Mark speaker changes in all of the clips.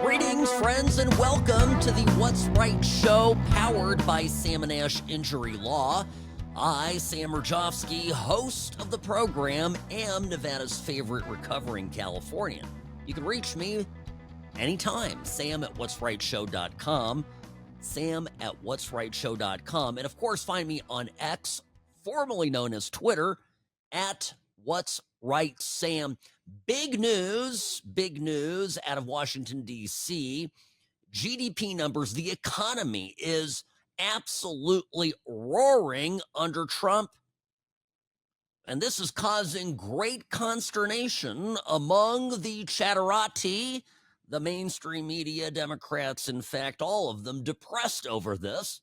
Speaker 1: Greetings, friends, and welcome to the What's Right show, powered by Sam & Ash Injury Law. I, Sam Mirejovsky, host of the program, am Nevada's favorite recovering Californian. You can reach me anytime, sam@whatsrightshow.com, sam@whatsrightshow.com, and of course, find me on X, formerly known as Twitter, at What's Right Sam. Big news out of Washington, D.C. GDP numbers, the economy is absolutely roaring under Trump. And this is causing great consternation among the chatterati, the mainstream media, Democrats, in fact, all of them depressed over this,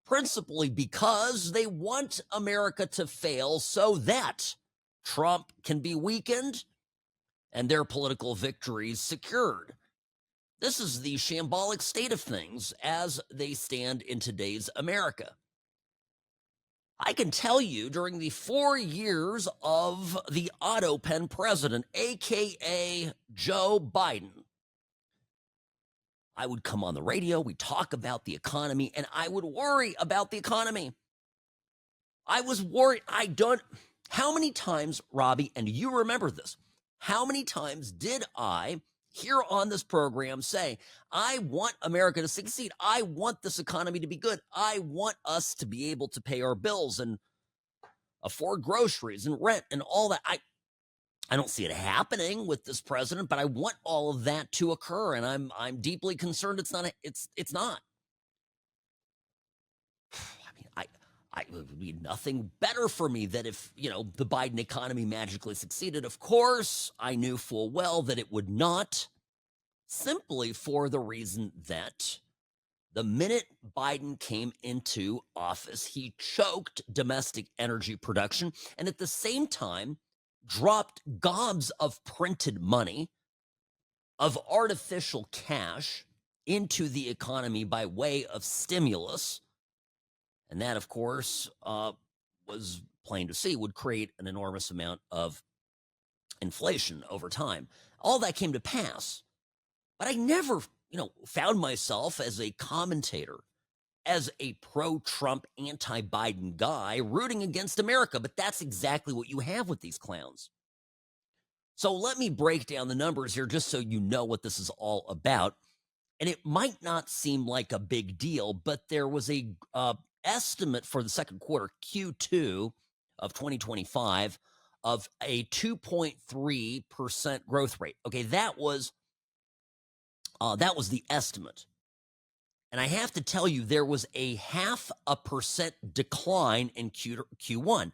Speaker 1: principally because they want America to fail so that Trump can be weakened and their political victories secured. This is the shambolic state of things as they stand in today's America. I can tell you, during the 4 years of the auto pen president, aka Joe Biden, I would come on the radio, we'd talk about the economy, and I would worry about the economy. I was worried. How many times, Robbie, and you remember this, how many times did I here on this program say, I want America to succeed. I want this economy to be good. I want us to be able to pay our bills and afford groceries and rent and all that. I don't see it happening with this president, but I want all of that to occur, and I'm deeply concerned it's not. It would be nothing better for me that if, the Biden economy magically succeeded. Of course, I knew full well that it would not, simply for the reason that the minute Biden came into office, he choked domestic energy production and at the same time dropped gobs of printed money, of artificial cash into the economy by way of stimulus. And that, of course, was plain to see, would create an enormous amount of inflation over time. All that came to pass. But I never, found myself as a commentator, as a pro-Trump, anti-Biden guy rooting against America. But that's exactly what you have with these clowns. So let me break down the numbers here just so you know what this is all about. And it might not seem like a big deal, but there was a estimate for the second quarter, Q2 of 2025, of a 2.3% growth rate. Okay, that was the estimate. And I have to tell you, there was a 0.5% decline in Q1.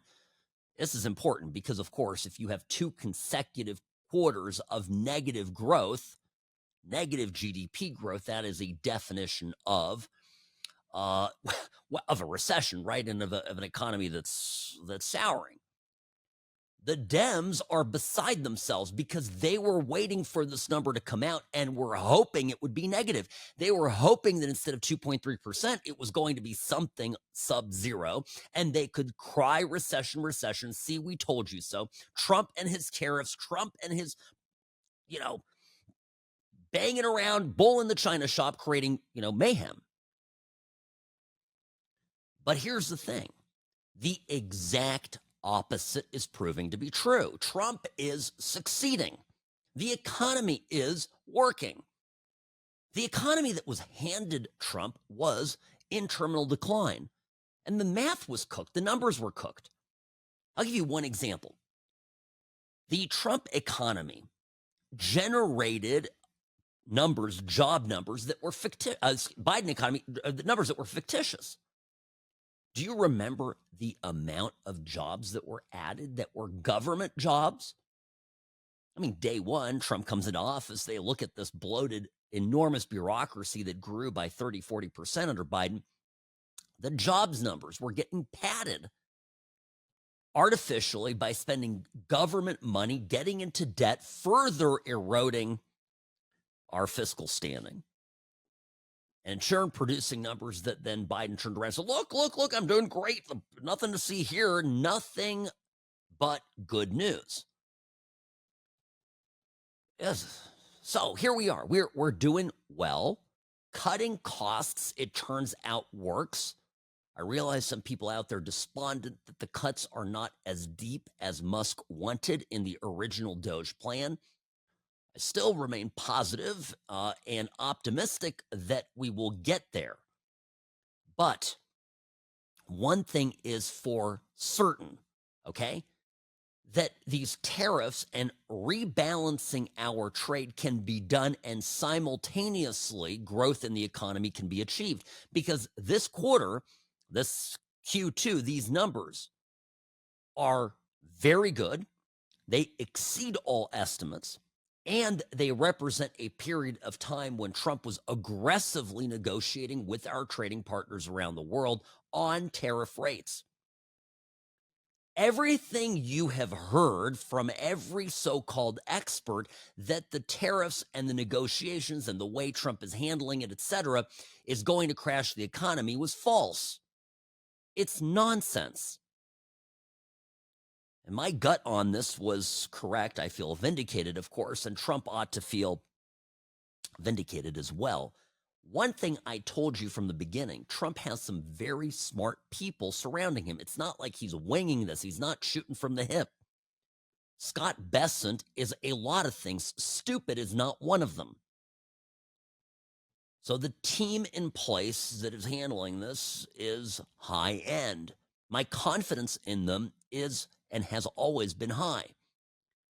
Speaker 1: This is important because, of course, if you have 2 consecutive quarters of negative growth, negative GDP growth, that is a definition of a recession, right? And of an economy that's souring. The Dems are beside themselves because they were waiting for this number to come out and were hoping it would be negative. They were hoping that instead of 2.3%, it was going to be something sub-zero, and they could cry recession, see, we told you so. Trump and his tariffs, Trump and his, banging around, bull in the china shop, creating, mayhem. But here's the thing. The exact opposite is proving to be true. Trump is succeeding. The economy is working. The economy that was handed Trump was in terminal decline. And the math was cooked. The numbers were cooked. I'll give you one example. The Trump economy generated job numbers that were fictitious. Biden economy, the numbers that were fictitious. Do you remember the amount of jobs that were added that were government jobs? I mean, day one, Trump comes into office. They look at this bloated, enormous bureaucracy that grew by 30, 40% under Biden. The jobs numbers were getting padded artificially by spending government money, getting into debt, further eroding our fiscal standing. And in turn, producing numbers that then Biden turned around and said, look, I'm doing great. Nothing to see here. Nothing but good news. Yes. So here we are. We're doing well. Cutting costs, it turns out, works. I realize some people out there despondent that the cuts are not as deep as Musk wanted in the original Doge plan. I still remain positive and optimistic that we will get there. But one thing is for certain, okay? That these tariffs and rebalancing our trade can be done and simultaneously growth in the economy can be achieved. Because this quarter, this Q2, these numbers are very good. They exceed all estimates, and they represent a period of time when Trump was aggressively negotiating with our trading partners around the world on tariff rates. Everything you have heard from every so-called expert that the tariffs and the negotiations and the way Trump is handling it, etc., is going to crash the economy was false. It's nonsense. And my gut on this was correct. I feel vindicated, of course, and Trump ought to feel vindicated as well. One thing I told you from the beginning, Trump has some very smart people surrounding him. It's not like he's winging this. He's not shooting from the hip. Scott Bessent is a lot of things. Stupid is not one of them. So the team in place that is handling this is high end. My confidence in them is and has always been high.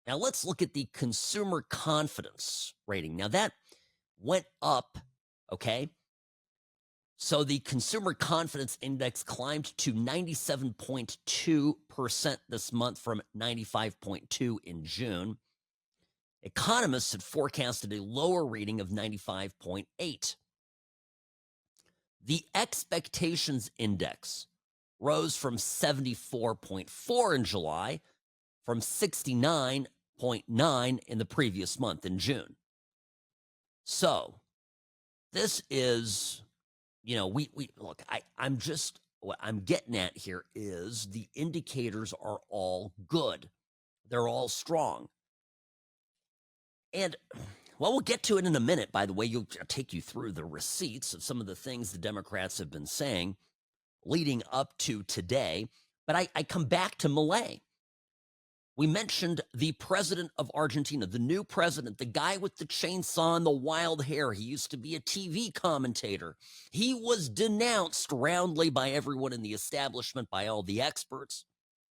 Speaker 1: Now let's look at the consumer confidence rating. Now that went up, okay? So the consumer confidence index climbed to 97.2% this month from 95.2 in June. Economists had forecasted a lower reading of 95.8. The expectations index rose from 74.4 in July from 69.9 in the previous month in June. So this is, we look, what I'm getting at here is the indicators are all good. They're all strong. And well, we'll get to it in a minute. By the way, I'll take you through the receipts of some of the things the Democrats have been saying leading up to today. But I come back to Milei. We mentioned the president of Argentina, the new president, the guy with the chainsaw and the wild hair. He used to be a TV commentator. He was denounced roundly by everyone in the establishment, by all the experts,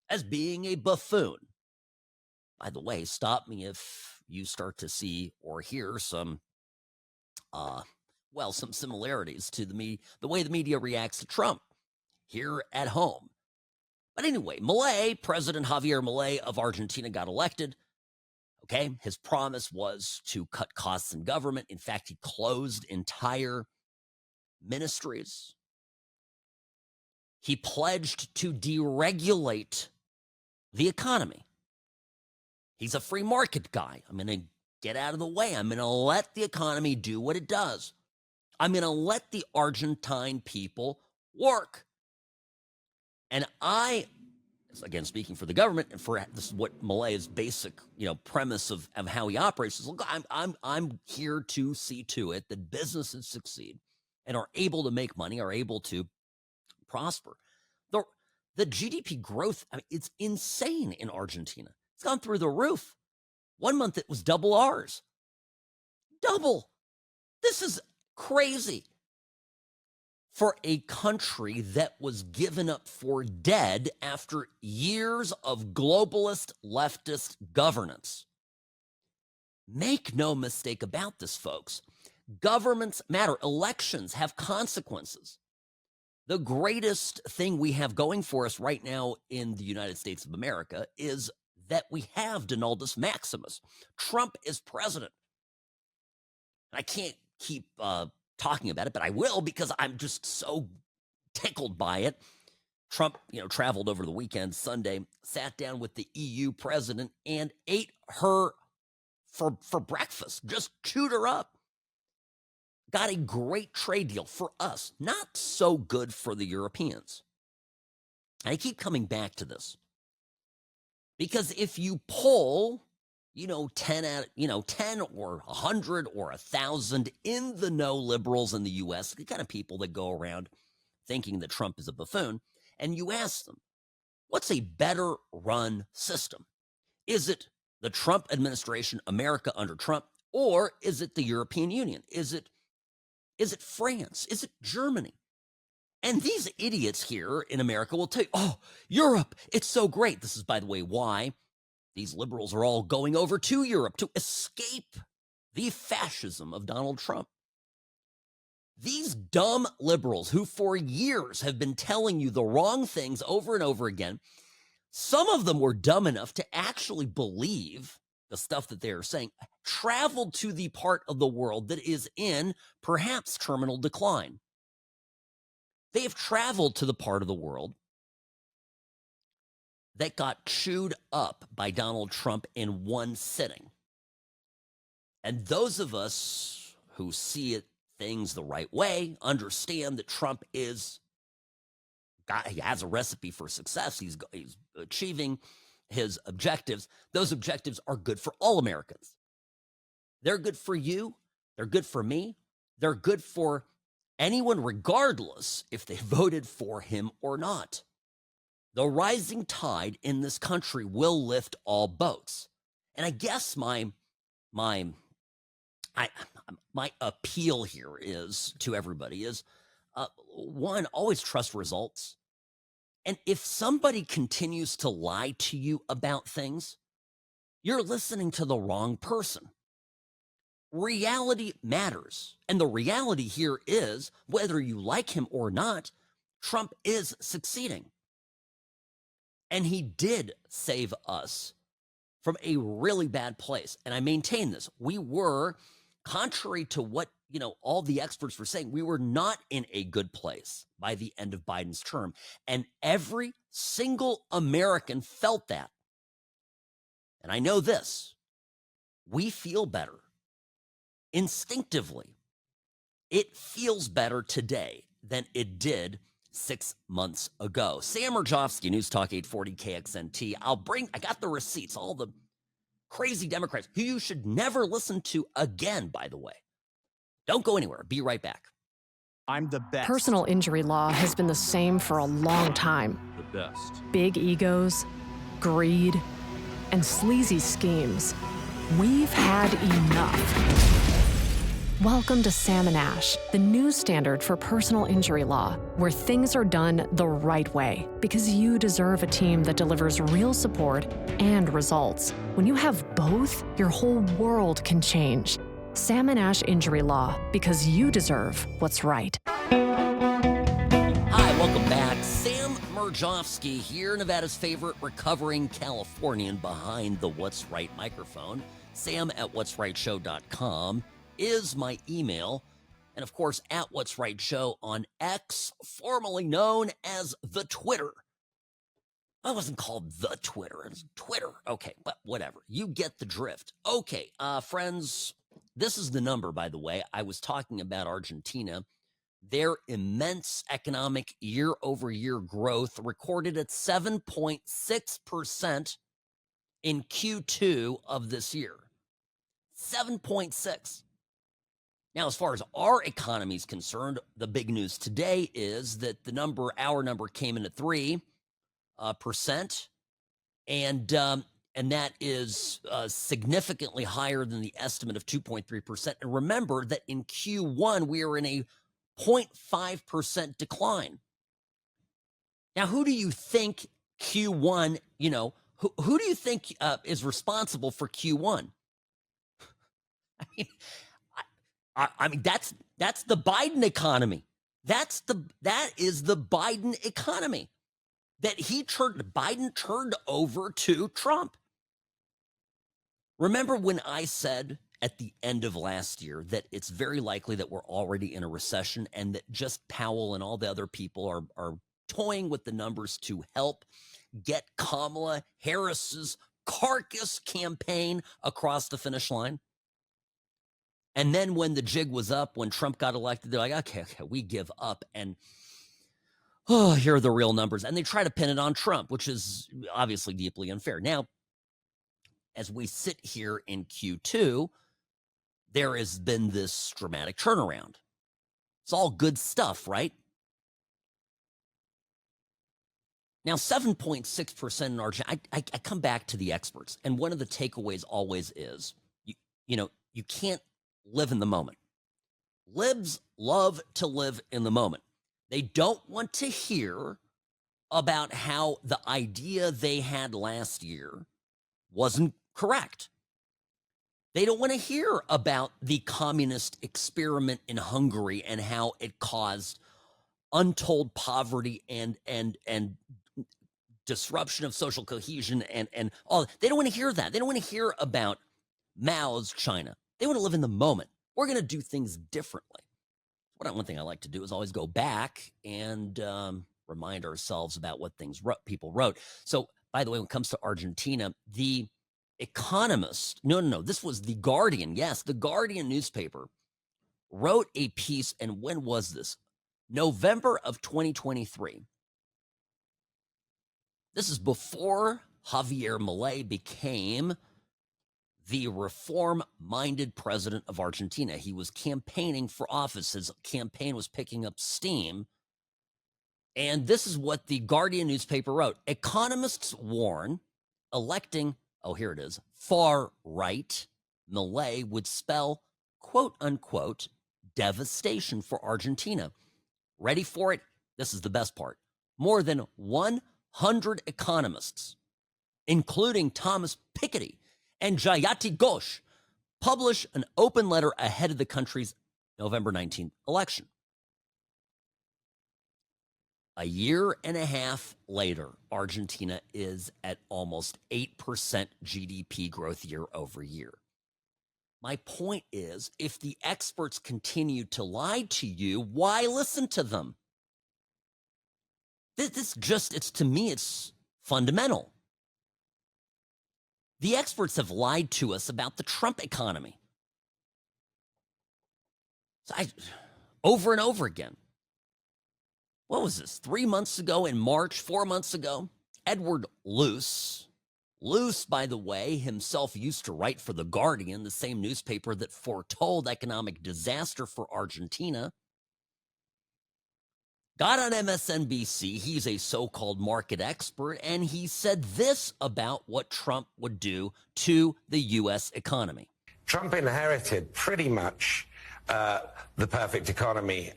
Speaker 1: as being a buffoon. By the way, stop me if you start to see or hear some similarities to the way the media reacts to Trump here at home. But anyway, President Javier Milei of Argentina got elected. Okay, his promise was to cut costs in government. In fact, he closed entire ministries. He pledged to deregulate the economy. He's a free market guy. I'm going to get out of the way. I'm going to let the economy do what it does. I'm going to let the Argentine people work. And again, speaking for the government, and for this is what Milei's basic, premise of how he operates is, look, I'm here to see to it that businesses succeed and are able to make money, are able to prosper. The GDP growth, it's insane in Argentina. It's gone through the roof. 1 month it was double ours. Double. This is crazy. For a country that was given up for dead after years of globalist leftist governance. Make no mistake about this, folks. Governments matter. Elections have consequences. The greatest thing we have going for us right now in the United States of America is that we have Donaldus Maximus. Trump is president. I can't keep talking about it, but I will because I'm just so tickled by it. Trump, traveled over the weekend, Sunday, sat down with the EU president and ate her for breakfast, just chewed her up. Got a great trade deal for us, not so good for the Europeans. I keep coming back to this because if you poll, 10 or 100 or 1,000 in the know liberals in the U.S., the kind of people that go around thinking that Trump is a buffoon, and you ask them, what's a better run system? Is it the Trump administration, America under Trump, or is it the European Union? Is it France? Is it Germany? And these idiots here in America will tell you, oh, Europe, it's so great. This is, by the way, why these liberals are all going over to Europe to escape the fascism of Donald Trump. These dumb liberals who for years have been telling you the wrong things over and over again, some of them were dumb enough to actually believe the stuff that they are saying, traveled to the part of the world that is in perhaps terminal decline. They have traveled to the part of the world that got chewed up by Donald Trump in one sitting. And those of us who see things the right way understand that Trump he has a recipe for success. He's achieving his objectives. Those objectives are good for all Americans. They're good for you. They're good for me. They're good for anyone, regardless if they voted for him or not. The rising tide in this country will lift all boats. And I guess my appeal here is to everybody is, one, always trust results. And if somebody continues to lie to you about things, you're listening to the wrong person. Reality matters. And the reality here is, whether you like him or not, Trump is succeeding. And he did save us from a really bad place. And I maintain this. We were, contrary to what, all the experts were saying, we were not in a good place by the end of Biden's term. And every single American felt that. And I know this. We feel better. Instinctively, it feels better today than it did 6 months ago. Sam Mirejovsky, News Talk 840 KXNT. I got the receipts, all the crazy Democrats who you should never listen to again, by the way. Don't go anywhere. Be right back.
Speaker 2: I'm the best.
Speaker 3: Personal injury law has been the same for a long time.
Speaker 2: The best.
Speaker 3: Big egos, greed, and sleazy schemes. We've had enough. Welcome to Sam and Ash, the new standard for personal injury law, where things are done the right way, because you deserve a team that delivers real support and results. When you have both, your whole world can change. Sam and Ash Injury Law, because you deserve what's right.
Speaker 1: Hi, welcome back. Sam Mirejovsky here, Nevada's favorite recovering Californian behind the What's Right microphone. Sam@what'srightshow.com is my email. And of course, at What's Right Show on X, formerly known as the Twitter. I wasn't called the Twitter. It was Twitter. Okay, but whatever. You get the drift. Okay, friends, this is the number, by the way. I was talking about Argentina. Their immense economic year-over-year growth recorded at 7.6% in Q2 of this year. 7.6. Now, as far as our economy is concerned, the big news today is that our number came in at 3%, and that is significantly higher than the estimate of 2.3%. And remember that in Q1 we are in a 0.5% decline. Now, who do you think Q1? Who do you think is responsible for Q1? I mean, that's the Biden economy. That is the Biden economy that Biden turned over to Trump. Remember when I said at the end of last year that it's very likely that we're already in a recession and that just Powell and all the other people are toying with the numbers to help get Kamala Harris's carcass campaign across the finish line? And then when the jig was up, when Trump got elected, they're like, okay, we give up. And here are the real numbers. And they try to pin it on Trump, which is obviously deeply unfair. Now, as we sit here in Q2, there has been this dramatic turnaround. It's all good stuff, right? Now, 7.6% in Argentina, I come back to the experts, and one of the takeaways always is, you can't live in the moment. Libs love to live in the moment. They don't want to hear about how the idea they had last year wasn't correct. They don't want to hear about the communist experiment in Hungary and how it caused untold poverty and disruption of social cohesion and all. They don't want to hear that. They don't want to hear about Mao's China. They want to live in the moment. We're going to do things differently. One thing I like to do is always go back and remind ourselves about what people wrote. So, by the way, when it comes to Argentina, the Economist, no, this was The Guardian. Yes, The Guardian newspaper wrote a piece, and when was this? November of 2023. This is before Javier Milei became the reform-minded president of Argentina. He was campaigning for office. His campaign was picking up steam. And this is what the Guardian newspaper wrote. Economists warn electing, here it is, far-right Milei would spell, quote-unquote, devastation for Argentina. Ready for it? This is the best part. More than 100 economists, including Thomas Piketty and Jayati Ghosh, publish an open letter ahead of the country's November 19th election. A year and a half later, Argentina is at almost 8% GDP growth year over year. My point is, if the experts continue to lie to you, why listen to them? To me, it's fundamental. The experts have lied to us about the Trump economy. Over and over again. What was this? 3 months ago in March, 4 months ago, Edward Luce, by the way, himself used to write for The Guardian, the same newspaper that foretold economic disaster for Argentina, got on MSNBC. He's a so-called market expert, and he said this about what Trump would do to the U.S. economy.
Speaker 4: Trump inherited pretty much the perfect economy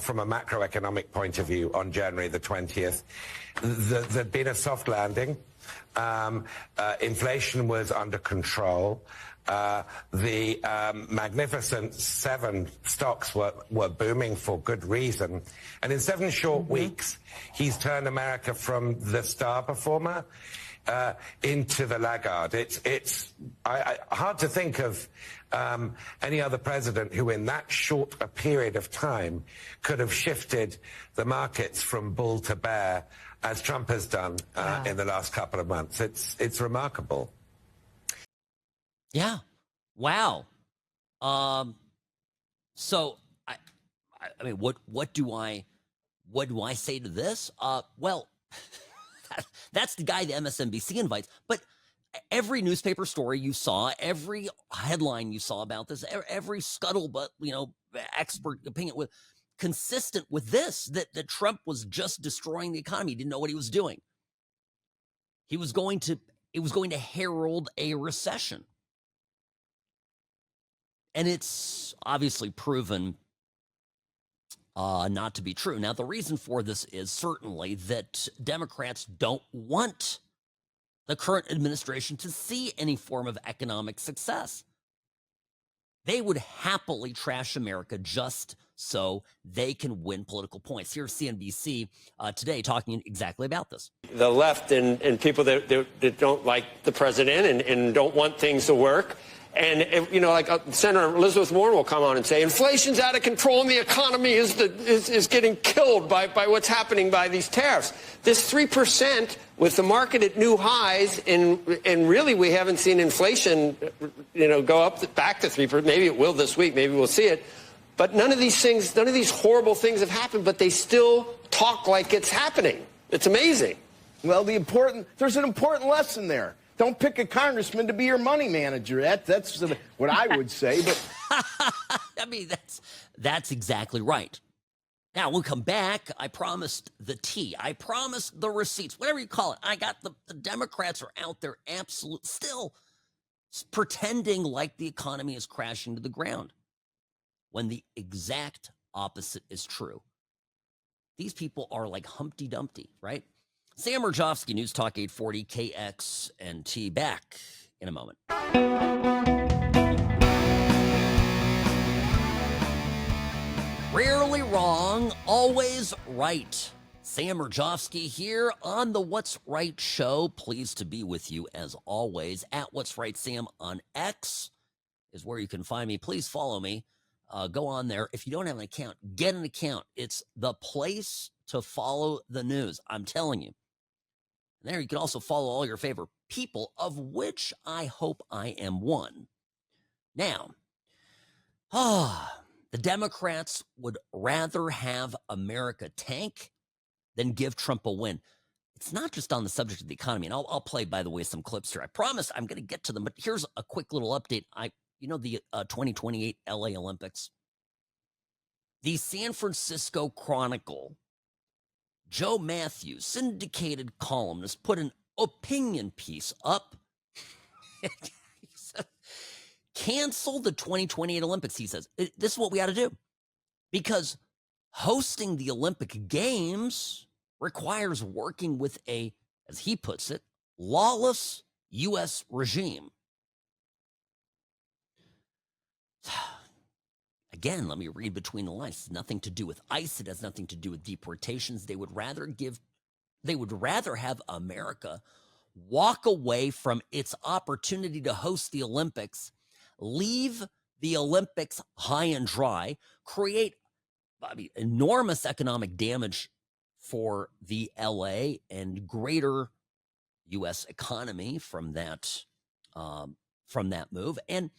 Speaker 4: from a macroeconomic point of view on January the 20th. There'd been a soft landing. Inflation was under control. The Magnificent Seven stocks were booming for good reason. And in 7 short weeks, he's turned America from the star performer into the laggard. It's hard to think of any other president who in that short a period of time could have shifted the markets from bull to bear as Trump has done in the last couple of months. It's remarkable.
Speaker 1: Yeah. Wow. So I mean, what do I say to this? Well, that's the guy the MSNBC invites. But every newspaper story you saw, every headline you saw about this, every scuttlebutt, expert opinion with consistent with this, that Trump was just destroying the economy. He didn't know what he was doing. It was going to herald a recession. And it's obviously proven not to be true. Now, the reason for this is certainly that Democrats don't want the current administration to see any form of economic success. They would happily trash America just so they can win political points. Here's CNBC today talking exactly about this.
Speaker 5: The left and people that don't like the president and don't want things to work. And, like Senator Elizabeth Warren will come on and say, inflation's out of control and the economy is getting killed by what's happening by these tariffs. This 3% with the market at new highs, and really we haven't seen inflation, go up back to 3%. Maybe it will this week. Maybe we'll see it. But none of these horrible things have happened, but they still talk like it's happening. It's amazing.
Speaker 6: Well, there's an important lesson there. don't pick a congressman to be your money manager. That's what I would say. But
Speaker 1: I mean, that's exactly right. Now, we'll come back. I promised the tea. I promised the receipts, whatever you call it. I got the Democrats are out there still pretending like the economy is crashing to the ground when the exact opposite is true. These people are like Humpty Dumpty, right? Sam Mirejovsky, News Talk 840, KXNT. Back in a moment. Rarely wrong, always right. Sam Mirejovsky here on the What's Right show. Pleased to be with you as always. At What's Right Sam on X is where you can find me. Please follow me. Go on there. If you don't have an account, get an account. It's the place to follow the news. I'm telling you. And there you can also follow all your favorite people, of which I hope I am one. Now, the Democrats would rather have America tank than give Trump a win. It's not just on the subject of the economy, and I'll play, by the way, some clips here. I promise I'm going to get to them, but here's a quick little update. The 2028 LA Olympics. The San Francisco Chronicle, Joe Matthews, syndicated columnist, put an opinion piece up. He said, cancel the 2028 Olympics, he says. This is what we got to do. Because hosting the Olympic Games requires working with a, as he puts it, lawless U.S. regime. Again, let me read between the lines. It's nothing to do with ICE. It has nothing to do with deportations. They would rather have America walk away from its opportunity to host the Olympics, leave the Olympics high and dry, create enormous economic damage for the LA and greater U.S. economy from that move. And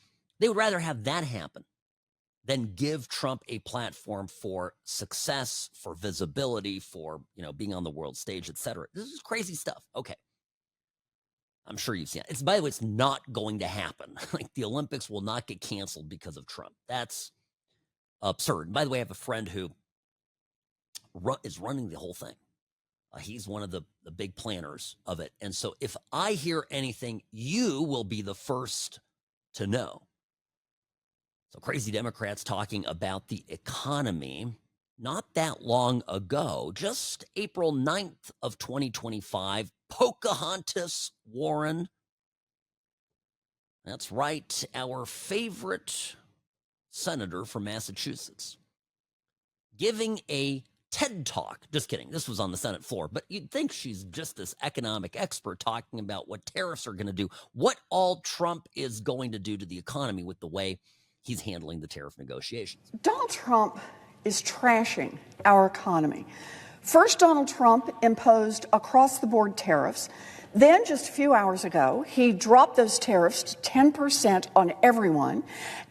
Speaker 1: they would rather have that happen than give Trump a platform for success, for visibility, for, being on the world stage, etc. This is crazy stuff. Okay. I'm sure you've seen it. By the way, it's not going to happen. Like, the Olympics will not get canceled because of Trump. That's absurd. By the way, I have a friend who is running the whole thing. He's one of the big planners of it. And so if I hear anything, you will be the first to know. So crazy Democrats talking about the economy not that long ago, just April 9th of 2025, Pocahontas Warren. That's right, our favorite senator from Massachusetts, giving a TED Talk. Just kidding. This was on the Senate floor, but you'd think she's just this economic expert talking about what tariffs are going to do, what all Trump is going to do to the economy with the way he's handling the tariff negotiations.
Speaker 7: Donald Trump is trashing our economy. First, Donald Trump imposed across-the-board tariffs. Then, just a few hours ago, he dropped those tariffs to 10% on everyone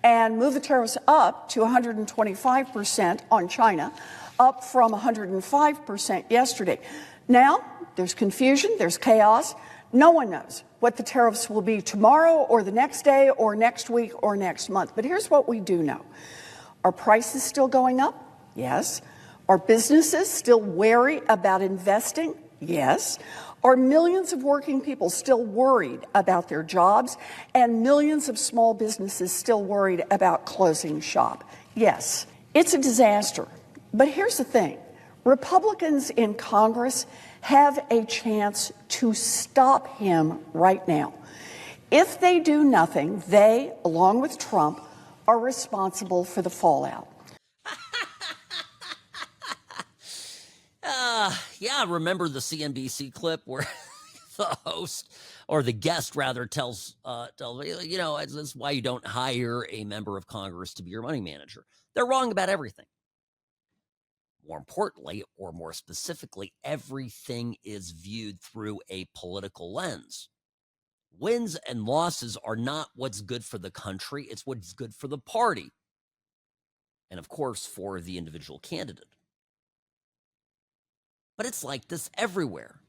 Speaker 7: and moved the tariffs up to 125% on China, up from 105% yesterday. Now, there's confusion, there's chaos. No one knows what the tariffs will be tomorrow or the next day or next week or next month. But here's what we do know. Are prices still going up? Yes. Are businesses still wary about investing? Yes. Are millions of working people still worried about their jobs and millions of small businesses still worried about closing shop? Yes. It's a disaster. But here's the thing. Republicans in Congress have a chance to stop him right now. If they do nothing, they, along with Trump, are responsible for the fallout.
Speaker 1: Yeah, remember the CNBC clip where the host, or the guest rather, tells this is why you don't hire a member of Congress to be your money manager. They're wrong about everything. More importantly, or more specifically, everything is viewed through a political lens. Wins and losses are not what's good for the country. It's what's good for the party. And of course, for the individual candidate. But it's like this everywhere.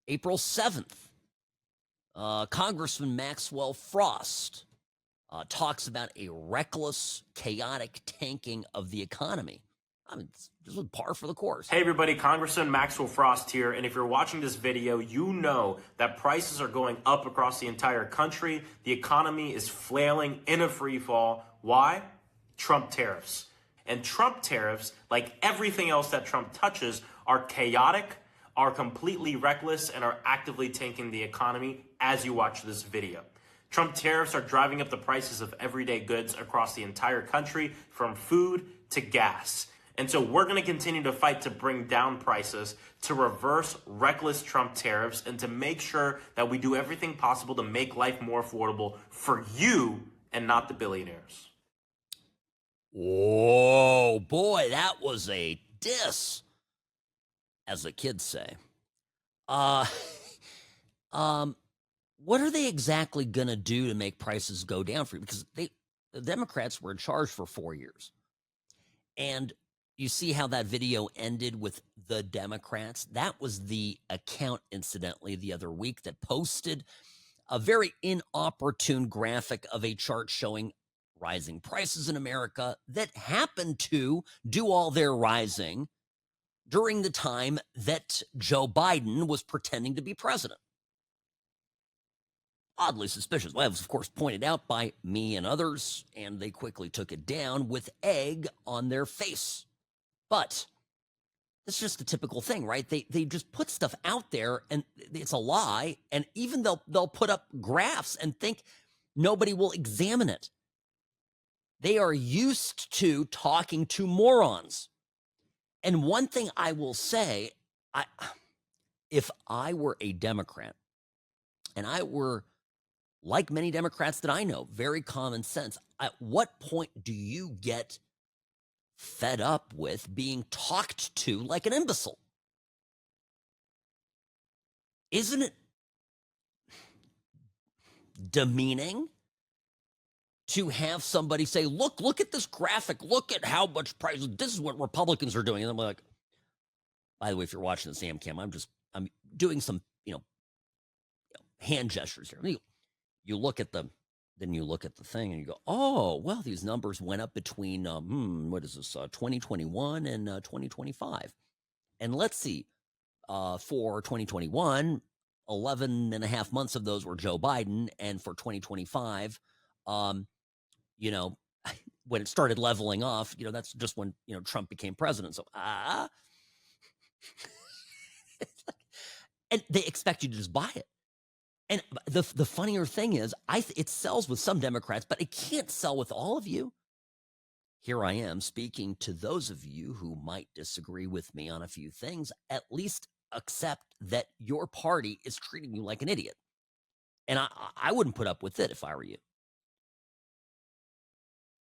Speaker 1: April 7th, Congressman Maxwell Frost talks about a reckless, chaotic tanking of the economy. I mean, this was par for the course.
Speaker 8: Hey everybody, Congressman Maxwell Frost here, and if you're watching this video, you know that prices are going up across the entire country. The economy is flailing in a free fall. Why? Trump tariffs. And Trump tariffs, like everything else that Trump touches, are chaotic, are completely reckless, and are actively tanking the economy as you watch this video. Trump tariffs are driving up the prices of everyday goods across the entire country, from food to gas. And so we're going to continue to fight to bring down prices, to reverse reckless Trump tariffs, and to make sure that we do everything possible to make life more affordable for you and not the billionaires.
Speaker 1: Whoa, boy, that was a diss, as the kids say. What are they exactly going to do to make prices go down for you? Because the Democrats were in charge for 4 years. And you see how that video ended with the Democrats? That was the account, incidentally, the other week that posted a very inopportune graphic of a chart showing rising prices in America that happened to do all their rising during the time that Joe Biden was pretending to be president. Oddly suspicious. Well, it was, of course, pointed out by me and others, and they quickly took it down with egg on their face. But it's just a typical thing, right? They just put stuff out there, and it's a lie, and even they'll put up graphs and think nobody will examine it. They are used to talking to morons. And one thing I will say, if I were a Democrat, and I were, like many Democrats that I know, very common sense, at what point do you get fed up with being talked to like an imbecile? Isn't it demeaning to have somebody say, look at this graphic, look at how much price, this is what Republicans are doing. And I'm like, by the way, if you're watching the Sam Cam, I'm doing some, hand gestures here. You look at the thing and you go, oh, well, these numbers went up between, 2021 and 2025. And let's see, for 2021, 11 and a half months of those were Joe Biden. And for 2025, when it started leveling off, that's just when, Trump became president. So, and they expect you to just buy it. And the funnier thing is, it sells with some Democrats, but it can't sell with all of you. Here I am speaking to those of you who might disagree with me on a few things. At least accept that your party is treating you like an idiot. And I wouldn't put up with it if I were you.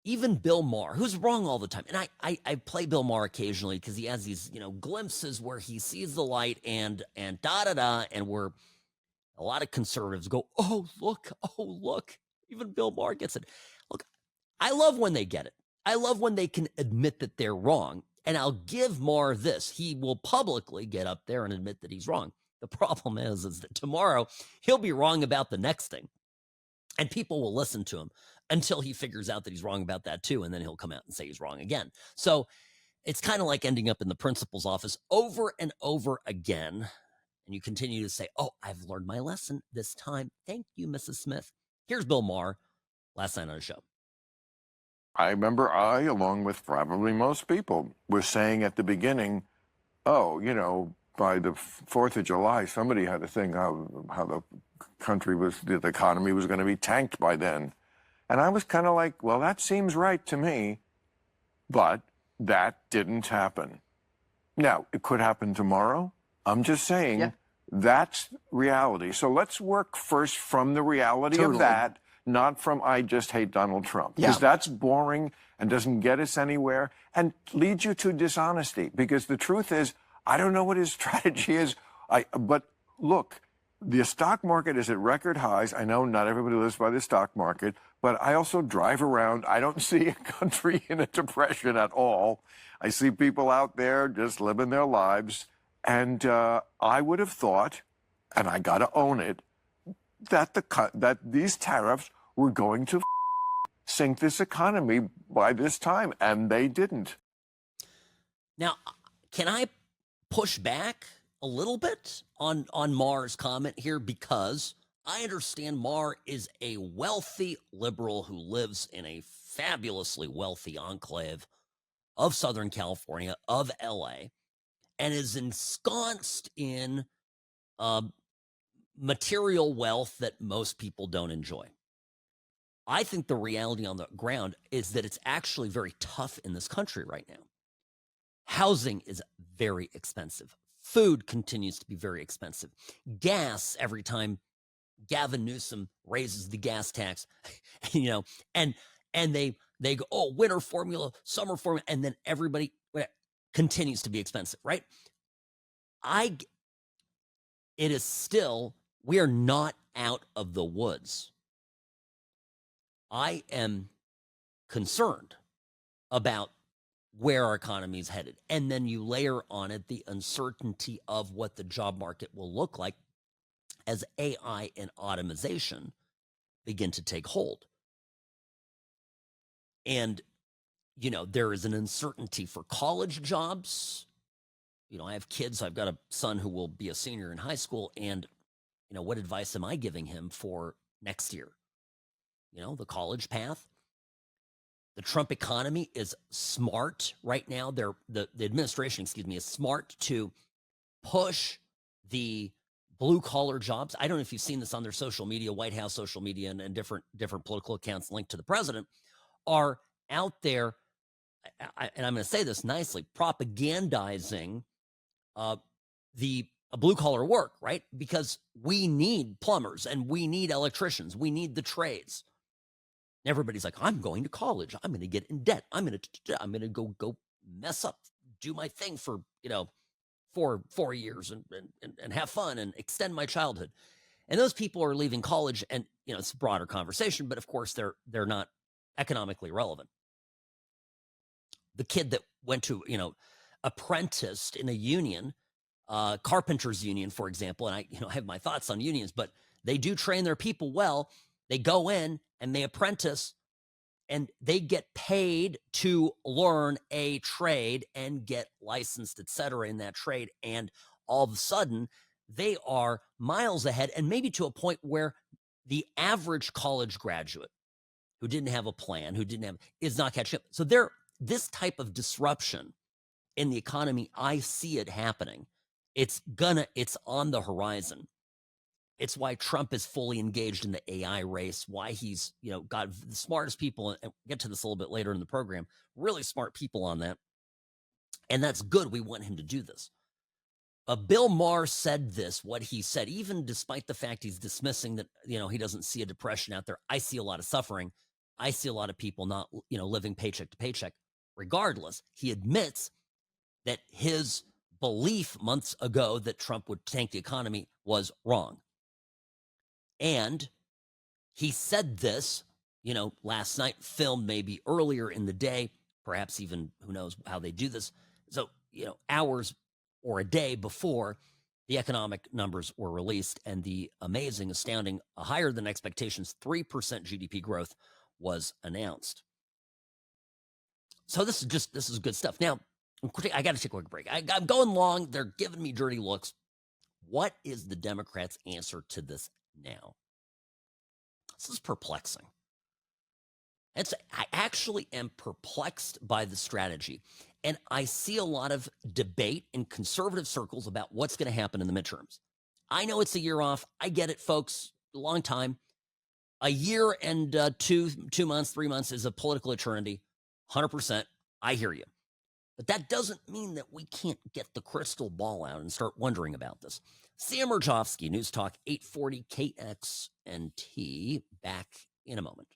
Speaker 1: Even Bill Maher, who's wrong all the time. And I play Bill Maher occasionally because he has these, glimpses where he sees the light and da-da-da, and we're... A lot of conservatives go, oh, look. Even Bill Maher gets it. Look, I love when they get it. I love when they can admit that they're wrong. And I'll give Maher this. He will publicly get up there and admit that he's wrong. The problem is that tomorrow he'll be wrong about the next thing. And people will listen to him until he figures out that he's wrong about that too. And then he'll come out and say he's wrong again. So it's kind of like ending up in the principal's office over and over again. And you continue to say, oh, I've learned my lesson this time. Thank you, Mrs. Smith. Here's Bill Maher last night on a show.
Speaker 9: I remember along with probably most people, was saying at the beginning, oh, by the 4th of July, somebody had to think how the country the economy was going to be tanked by then. And I was kind of like, well, that seems right to me. But that didn't happen. Now, it could happen tomorrow. I'm just saying that's reality. So let's work first from the reality of that, not from I just hate Donald Trump. Because that's boring and doesn't get us anywhere and leads you to dishonesty. Because the truth is, I don't know what his strategy is. But look, the stock market is at record highs. I know not everybody lives by the stock market, but I also drive around. I don't see a country in a depression at all. I see people out there just living their lives. And I would have thought, and I got to own it, that these tariffs were going to sink this economy by this time, and they didn't.
Speaker 1: Now, can I push back a little bit on Maher's comment here? Because I understand Maher is a wealthy liberal who lives in a fabulously wealthy enclave of Southern California, of LA, and is ensconced in material wealth that most people don't enjoy. I think the reality on the ground is that it's actually very tough in this country right now. Housing is very expensive. Food continues to be very expensive. Gas, every time Gavin Newsom raises the gas tax, and they go, oh, winter formula, summer formula, and then everybody continues to be expensive, right? It is still, we are not out of the woods. I am concerned about where our economy is headed. And then you layer on it the uncertainty of what the job market will look like as AI and automation begin to take hold. And, there is an uncertainty for college jobs. I have kids. I've got a son who will be a senior in high school. And, what advice am I giving him for next year? The college path. The Trump economy is smart right now. The administration, is smart to push the blue-collar jobs. I don't know if you've seen this on their social media, White House social media, and different political accounts linked to the president are out there, and I'm going to say this nicely, propagandizing the blue-collar work, right? Because we need plumbers and we need electricians. We need the trades. Everybody's like, I'm going to college. I'm going to get in debt. I'm going to go mess up, do my thing for, 4 years and have fun and extend my childhood. And those people are leaving college, and, it's a broader conversation, but of course they're not economically relevant. The kid that went to, apprenticed in a union, carpenters union, for example, and I have my thoughts on unions, but they do train their people well. They go in and they apprentice, and they get paid to learn a trade and get licensed, et cetera, in that trade. And all of a sudden, they are miles ahead, and maybe to a point where the average college graduate who didn't have a plan, is not catching up. So this type of disruption in the economy, I see it happening. It's on the horizon. It's why Trump is fully engaged in the AI race, why he's, got the smartest people, and we'll get to this a little bit later in the program, really smart people on that. And that's good. We want him to do this. Bill Maher said what he said, even despite the fact he's dismissing that, he doesn't see a depression out there. I see a lot of suffering. I see a lot of people not, living paycheck to paycheck. Regardless, he admits that his belief months ago that Trump would tank the economy was wrong. And he said this, last night, filmed maybe earlier in the day, perhaps even, who knows how they do this. So, hours or a day before the economic numbers were released, and the amazing, astounding, higher than expectations, 3% GDP growth was announced. So this is good stuff. Now, I got to take a quick break. I'm going long. They're giving me dirty looks. What is the Democrats' answer to this now? This is perplexing. I actually am perplexed by the strategy. And I see a lot of debate in conservative circles about what's going to happen in the midterms. I know it's a year off. I get it, folks. A long time. A year and 2 months, 3 months is a political eternity. 100%. I hear you. But that doesn't mean that we can't get the crystal ball out and start wondering about this. Sam Mirejovsky, News Talk 840 KXNT. Back in a moment.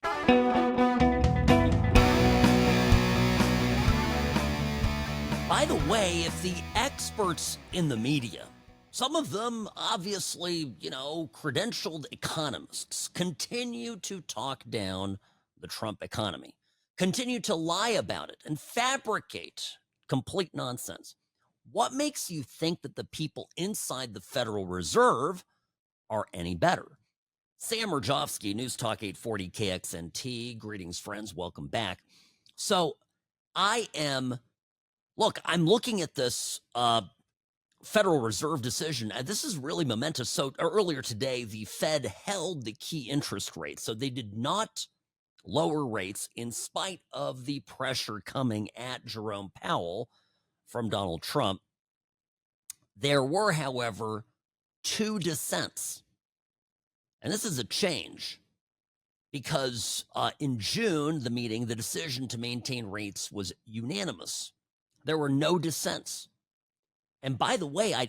Speaker 1: By the way, if the experts in the media, some of them obviously, credentialed economists, continue to talk down the Trump economy, continue to lie about it, and fabricate complete nonsense, what makes you think that the people inside the Federal Reserve are any better? Sam Mirejovsky, News Talk 840 KXNT. Greetings, friends. Welcome back. So I'm looking at this Federal Reserve decision. This is really momentous. So earlier today, the Fed held the key interest rate. So they did not lower rates in spite of the pressure coming at Jerome Powell from Donald Trump. There were, however, two dissents. And this is a change because in June, the meeting, the decision to maintain rates was unanimous. There were no dissents. And by the way, I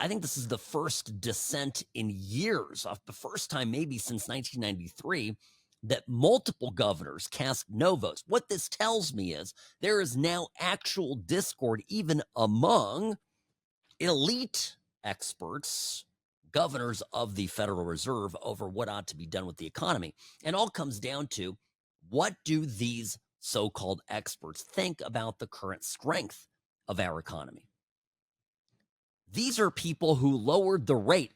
Speaker 1: think this is the first dissent in years, the first time maybe since 1993, that multiple governors cast no votes. What this tells me is there is now actual discord even among elite experts, governors of the Federal Reserve, over what ought to be done with the economy. And all comes down to, what do these so-called experts think about the current strength of our economy? These are people who lowered the rate.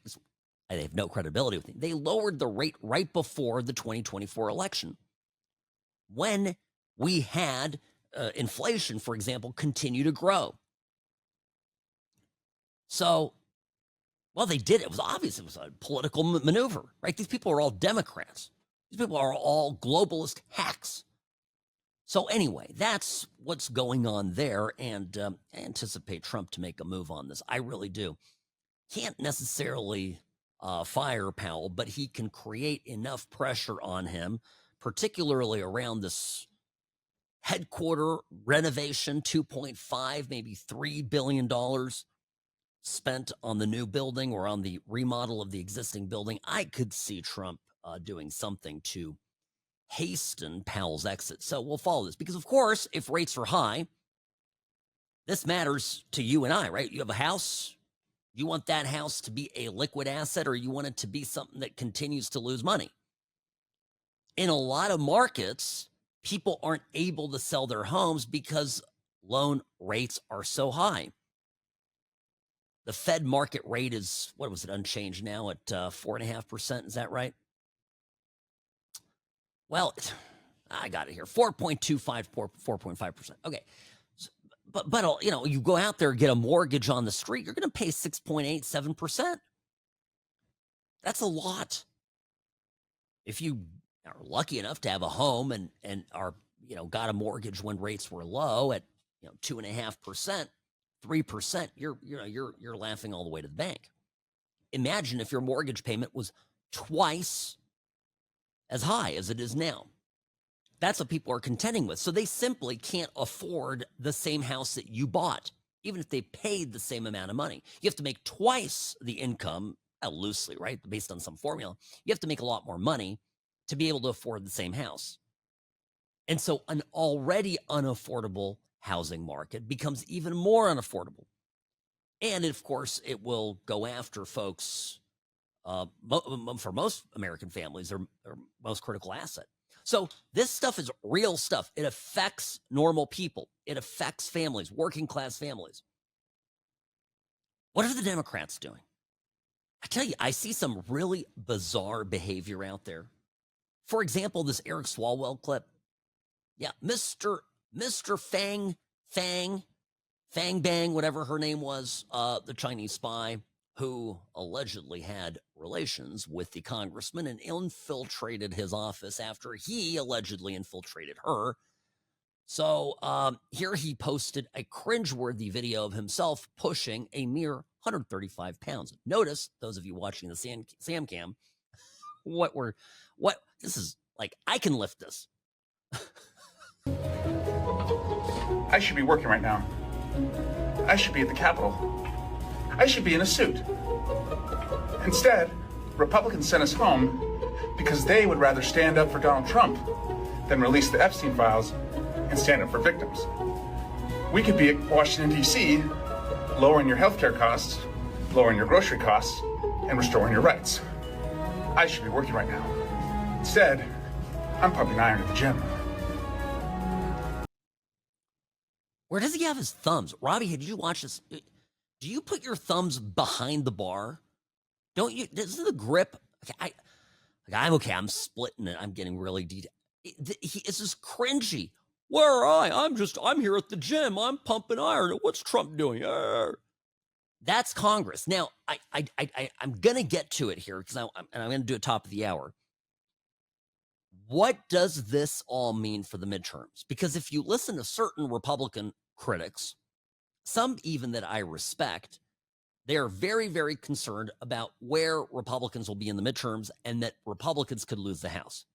Speaker 1: They have no credibility with it. They lowered the rate right before the 2024 election, when we had inflation, for example, continue to grow. So, well, they did. It was obvious. It was a political maneuver, right? These people are all Democrats. These people are all globalist hacks. So anyway, that's what's going on there, and I anticipate Trump to make a move on this. I really do. Can't necessarily fire Powell, but he can create enough pressure on him, particularly around this headquarter renovation, $2.5, maybe $3 billion spent on the new building or on the remodel of the existing building. I could see Trump doing something to hasten Powell's exit. So we'll follow this because, of course, if rates are high, this matters to you and I, right? You have a house. You want that house to be a liquid asset, or you want it to be something that continues to lose money. In a lot of markets, people aren't able to sell their homes because loan rates are so high. The Fed market rate is, what was it, unchanged now at 4.5%? Is that right? Well, I got it here. 4.25, 4.5%. Okay. But you know, you go out there and get a mortgage on the street, you're going to pay 6.87%. That's a lot. If you are lucky enough to have a home and are, you know, got a mortgage when rates were low at, 2.5%, 3%, you're laughing all the way to the bank. Imagine if your mortgage payment was twice as high as it is now. That's what people are contending with. So they simply can't afford the same house that you bought, even if they paid the same amount of money. You have to make twice the income, loosely, right? Based on some formula. You have to make a lot more money to be able to afford the same house. And so an already unaffordable housing market becomes even more unaffordable. And of course, it will go after folks, for most American families, their most critical asset. So this stuff is real stuff. It affects normal people. It affects families, working class families. What are the Democrats doing? I tell you, I see some really bizarre behavior out there. For example, this Eric Swalwell clip. Yeah, Mr. Fang Bang, whatever her name was, the Chinese spy who allegedly had relations with the congressman and infiltrated his office after he allegedly infiltrated her. So here he posted a cringeworthy video of himself pushing a mere 135 pounds. Notice, those of you watching the Sam Cam, this is like, I can lift this.
Speaker 10: I should be working right now. I should be at the Capitol. I should be in a suit. Instead, Republicans sent us home because they would rather stand up for Donald Trump than release the Epstein files and stand up for victims. We could be at Washington, D.C., lowering your healthcare costs, lowering your grocery costs, and restoring your rights. I should be working right now. Instead, I'm pumping iron at the gym.
Speaker 1: Where does he have his thumbs? Robbie, did you watch this? Do you put your thumbs behind the bar? Don't you? This is the grip. Okay, I'm okay. I'm splitting it. I'm getting really detailed. This is cringy. Where am I? I'm here at the gym. I'm pumping iron. What's Trump doing? That's Congress. Now, I'm going to get to it here because I'm going to do it top of the hour. What does this all mean for the midterms? Because if you listen to certain Republican critics, some even that I respect, they are very, very concerned about where Republicans will be in the midterms and that Republicans could lose the House.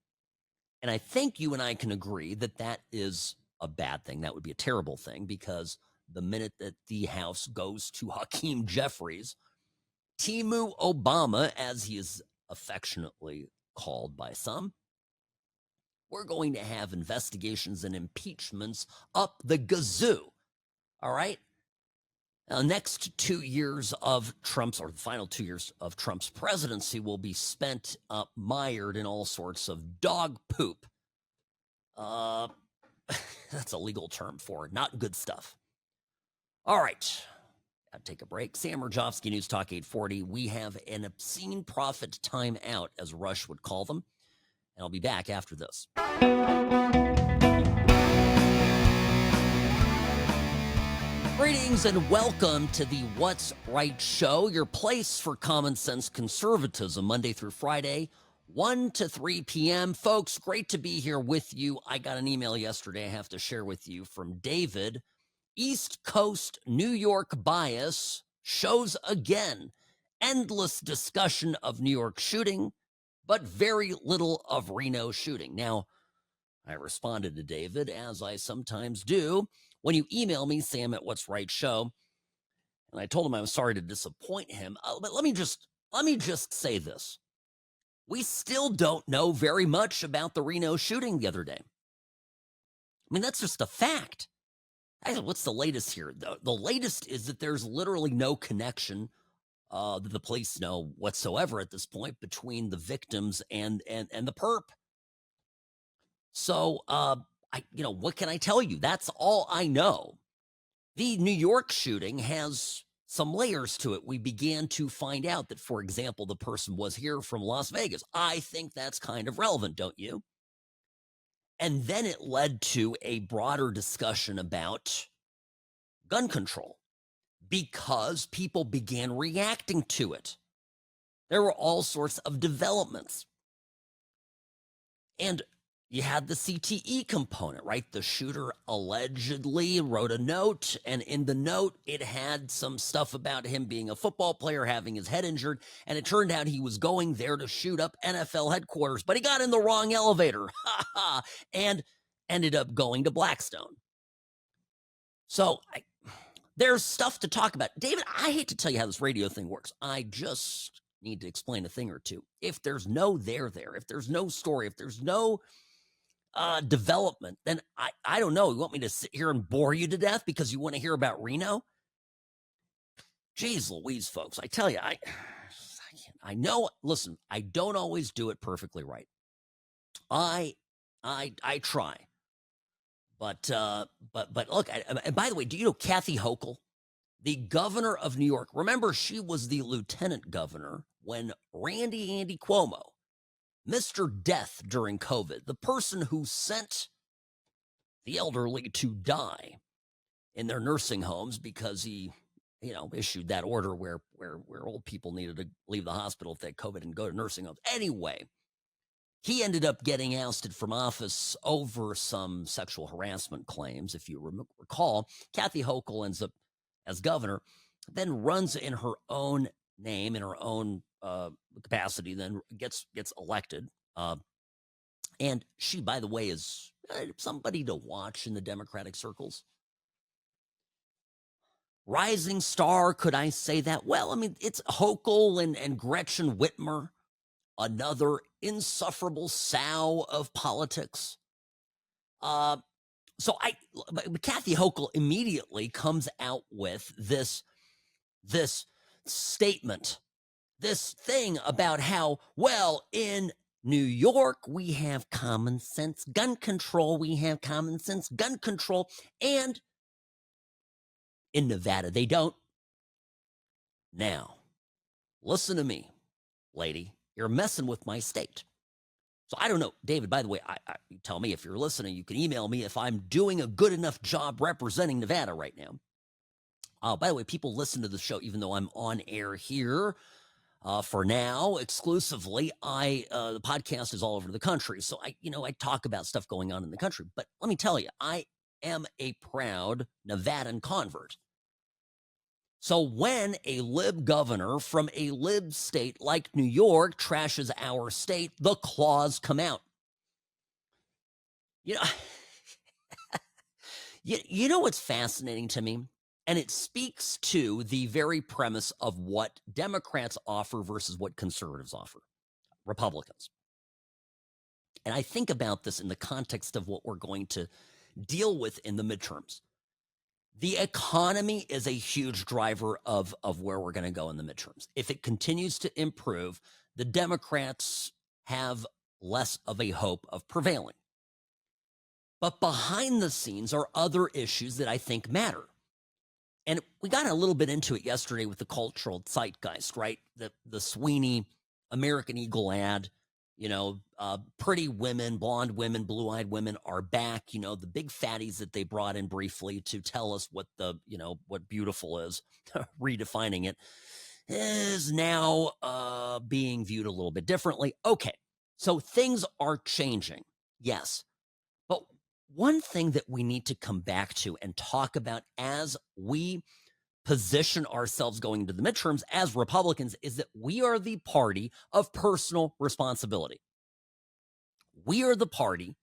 Speaker 1: And I think you and I can agree that that is a bad thing. That would be a terrible thing because the minute that the House goes to Hakeem Jeffries, Timu Obama, as he is affectionately called by some, we're going to have investigations and impeachments up the gazoo. All right? Now, the next 2 years of Trump's, or the final 2 years of Trump's presidency, will be spent mired in all sorts of dog poop. That's a legal term for it. Not good stuff. All right. I'll take a break. Sam Mirejovsky, News Talk 840. We have an obscene profit timeout, as Rush would call them. And I'll be back after this. Greetings and welcome to the What's Right Show, your place for common sense conservatism, Monday through Friday, 1 to 3 p.m. Folks, great to be here with you. I got an email yesterday I have to share with you from David. East Coast New York bias shows again. Endless discussion of New York shooting, but very little of Reno shooting. Now, I responded to David, as I sometimes do, when you email me, Sam at What's Right Show, and I told him I was sorry to disappoint him. But let me just say this. We still don't know very much about the Reno shooting the other day. I mean, that's just a fact. What's the latest here? The latest is that there's literally no connection that the police know whatsoever at this point between the victims and the perp. So, what can I tell you? That's all I know. The New York shooting has some layers to it. We began to find out that, for example, the person was here from Las Vegas. I think that's kind of relevant, don't you? And then it led to a broader discussion about gun control because people began reacting to it. There were all sorts of developments. And you had the CTE component, right? The shooter allegedly wrote a note, and in the note, it had some stuff about him being a football player, having his head injured, and it turned out he was going there to shoot up NFL headquarters, but he got in the wrong elevator, and ended up going to Blackstone. So there's stuff to talk about. David, I hate to tell you how this radio thing works. I just need to explain a thing or two. If there's no there, if there's no story, if there's no development, then I don't know. You want me to sit here and bore you to death because you want to hear about Reno? Jeez Louise, folks. I tell you, I know, listen, I don't always do it perfectly right. I try. But look, and by the way, do you know Kathy Hochul, the governor of New York? Remember, she was the lieutenant governor when Andy Cuomo, Mr. Death during COVID, the person who sent the elderly to die in their nursing homes because he, issued that order where old people needed to leave the hospital if they had COVID and go to nursing homes. Anyway, he ended up getting ousted from office over some sexual harassment claims. If you recall, Kathy Hochul ends up as governor, then runs in her own name, in her own capacity, then gets elected. And she, by the way, is somebody to watch in the Democratic circles. Rising star, could I say that? Well, I mean, it's Hochul and Gretchen Whitmer, another insufferable sow of politics. So Kathy Hochul immediately comes out with this statement, this thing about how, well, in New York, we have common sense gun control. We have common sense gun control. And in Nevada, they don't. Now, listen to me, lady. You're messing with my state. So I don't know, David, by the way, you tell me if you're listening, you can email me if I'm doing a good enough job representing Nevada right now. By the way, people listen to the show, even though I'm on air here for now exclusively. The podcast is all over the country. So I talk about stuff going on in the country, but let me tell you, I am a proud Nevadan convert. So when a lib governor from a lib state like New York trashes our state, the claws come out. You know, you know what's fascinating to me? And it speaks to the very premise of what Democrats offer versus what conservatives offer, Republicans. And I think about this in the context of what we're going to deal with in the midterms. The economy is a huge driver of where we're going to go in the midterms. If it continues to improve, the Democrats have less of a hope of prevailing. But behind the scenes are other issues that I think matter. And we got a little bit into it yesterday with the cultural zeitgeist, right? The Sweeney American Eagle ad, pretty women, blonde women, blue-eyed women are back. The big fatties that they brought in briefly to tell us what what beautiful is, redefining it, is now being viewed a little bit differently. Okay, so things are changing, yes. But one thing that we need to come back to and talk about as we position ourselves going into the midterms as Republicans is that we are the party of personal responsibility. We are the party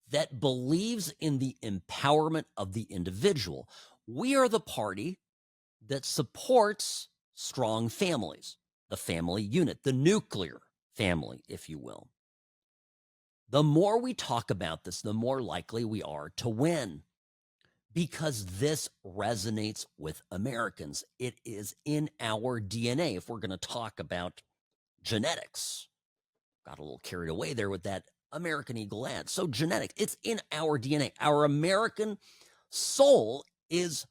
Speaker 1: that believes in the empowerment of the individual. We are the party that supports strong families, the family unit, the nuclear family, if you will. The more we talk about this, the more likely we are to win. Because this resonates with Americans. It is in our DNA. If we're going to talk about genetics, got a little carried away there with that American Eagle ad. So genetics, it's in our DNA. Our American soul is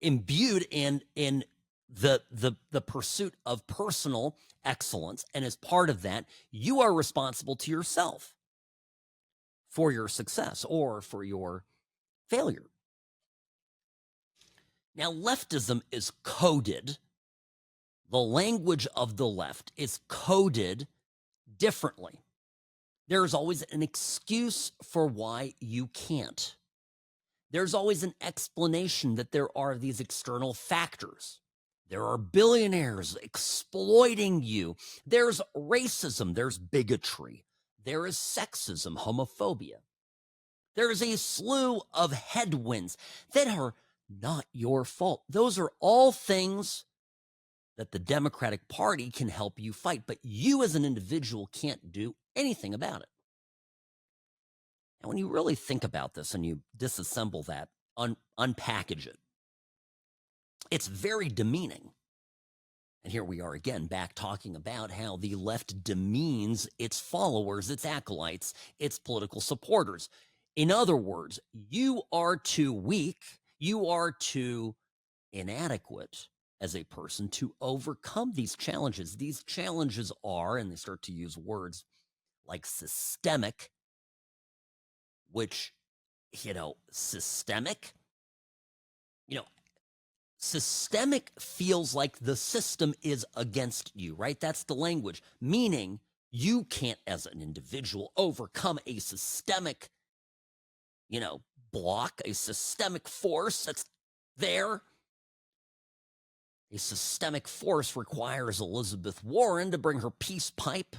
Speaker 1: imbued in the pursuit of personal excellence, and as part of that, you are responsible to yourself for your success or for your failure. Now, leftism is coded. The language of the left is coded differently. There's always an excuse for why you can't. There's always an explanation that there are these external factors. There are billionaires exploiting you. There's racism. There's bigotry. There is sexism, homophobia. There is a slew of headwinds that are not your fault. Those are all things that the Democratic Party can help you fight, but you as an individual can't do anything about it. And when you really think about this and you disassemble that, unpackage it, it's very demeaning. And here we are again back talking about how the left demeans its followers, its acolytes, its political supporters. In other words, you are too weak, you are too inadequate as a person to overcome these challenges. These challenges are, and they start to use words like systemic, which, systemic, systemic feels like the system is against you, right? That's the language, meaning you can't, as an individual, overcome a systemic, block, a systemic force that's there. A systemic force requires Elizabeth Warren to bring her peace pipe,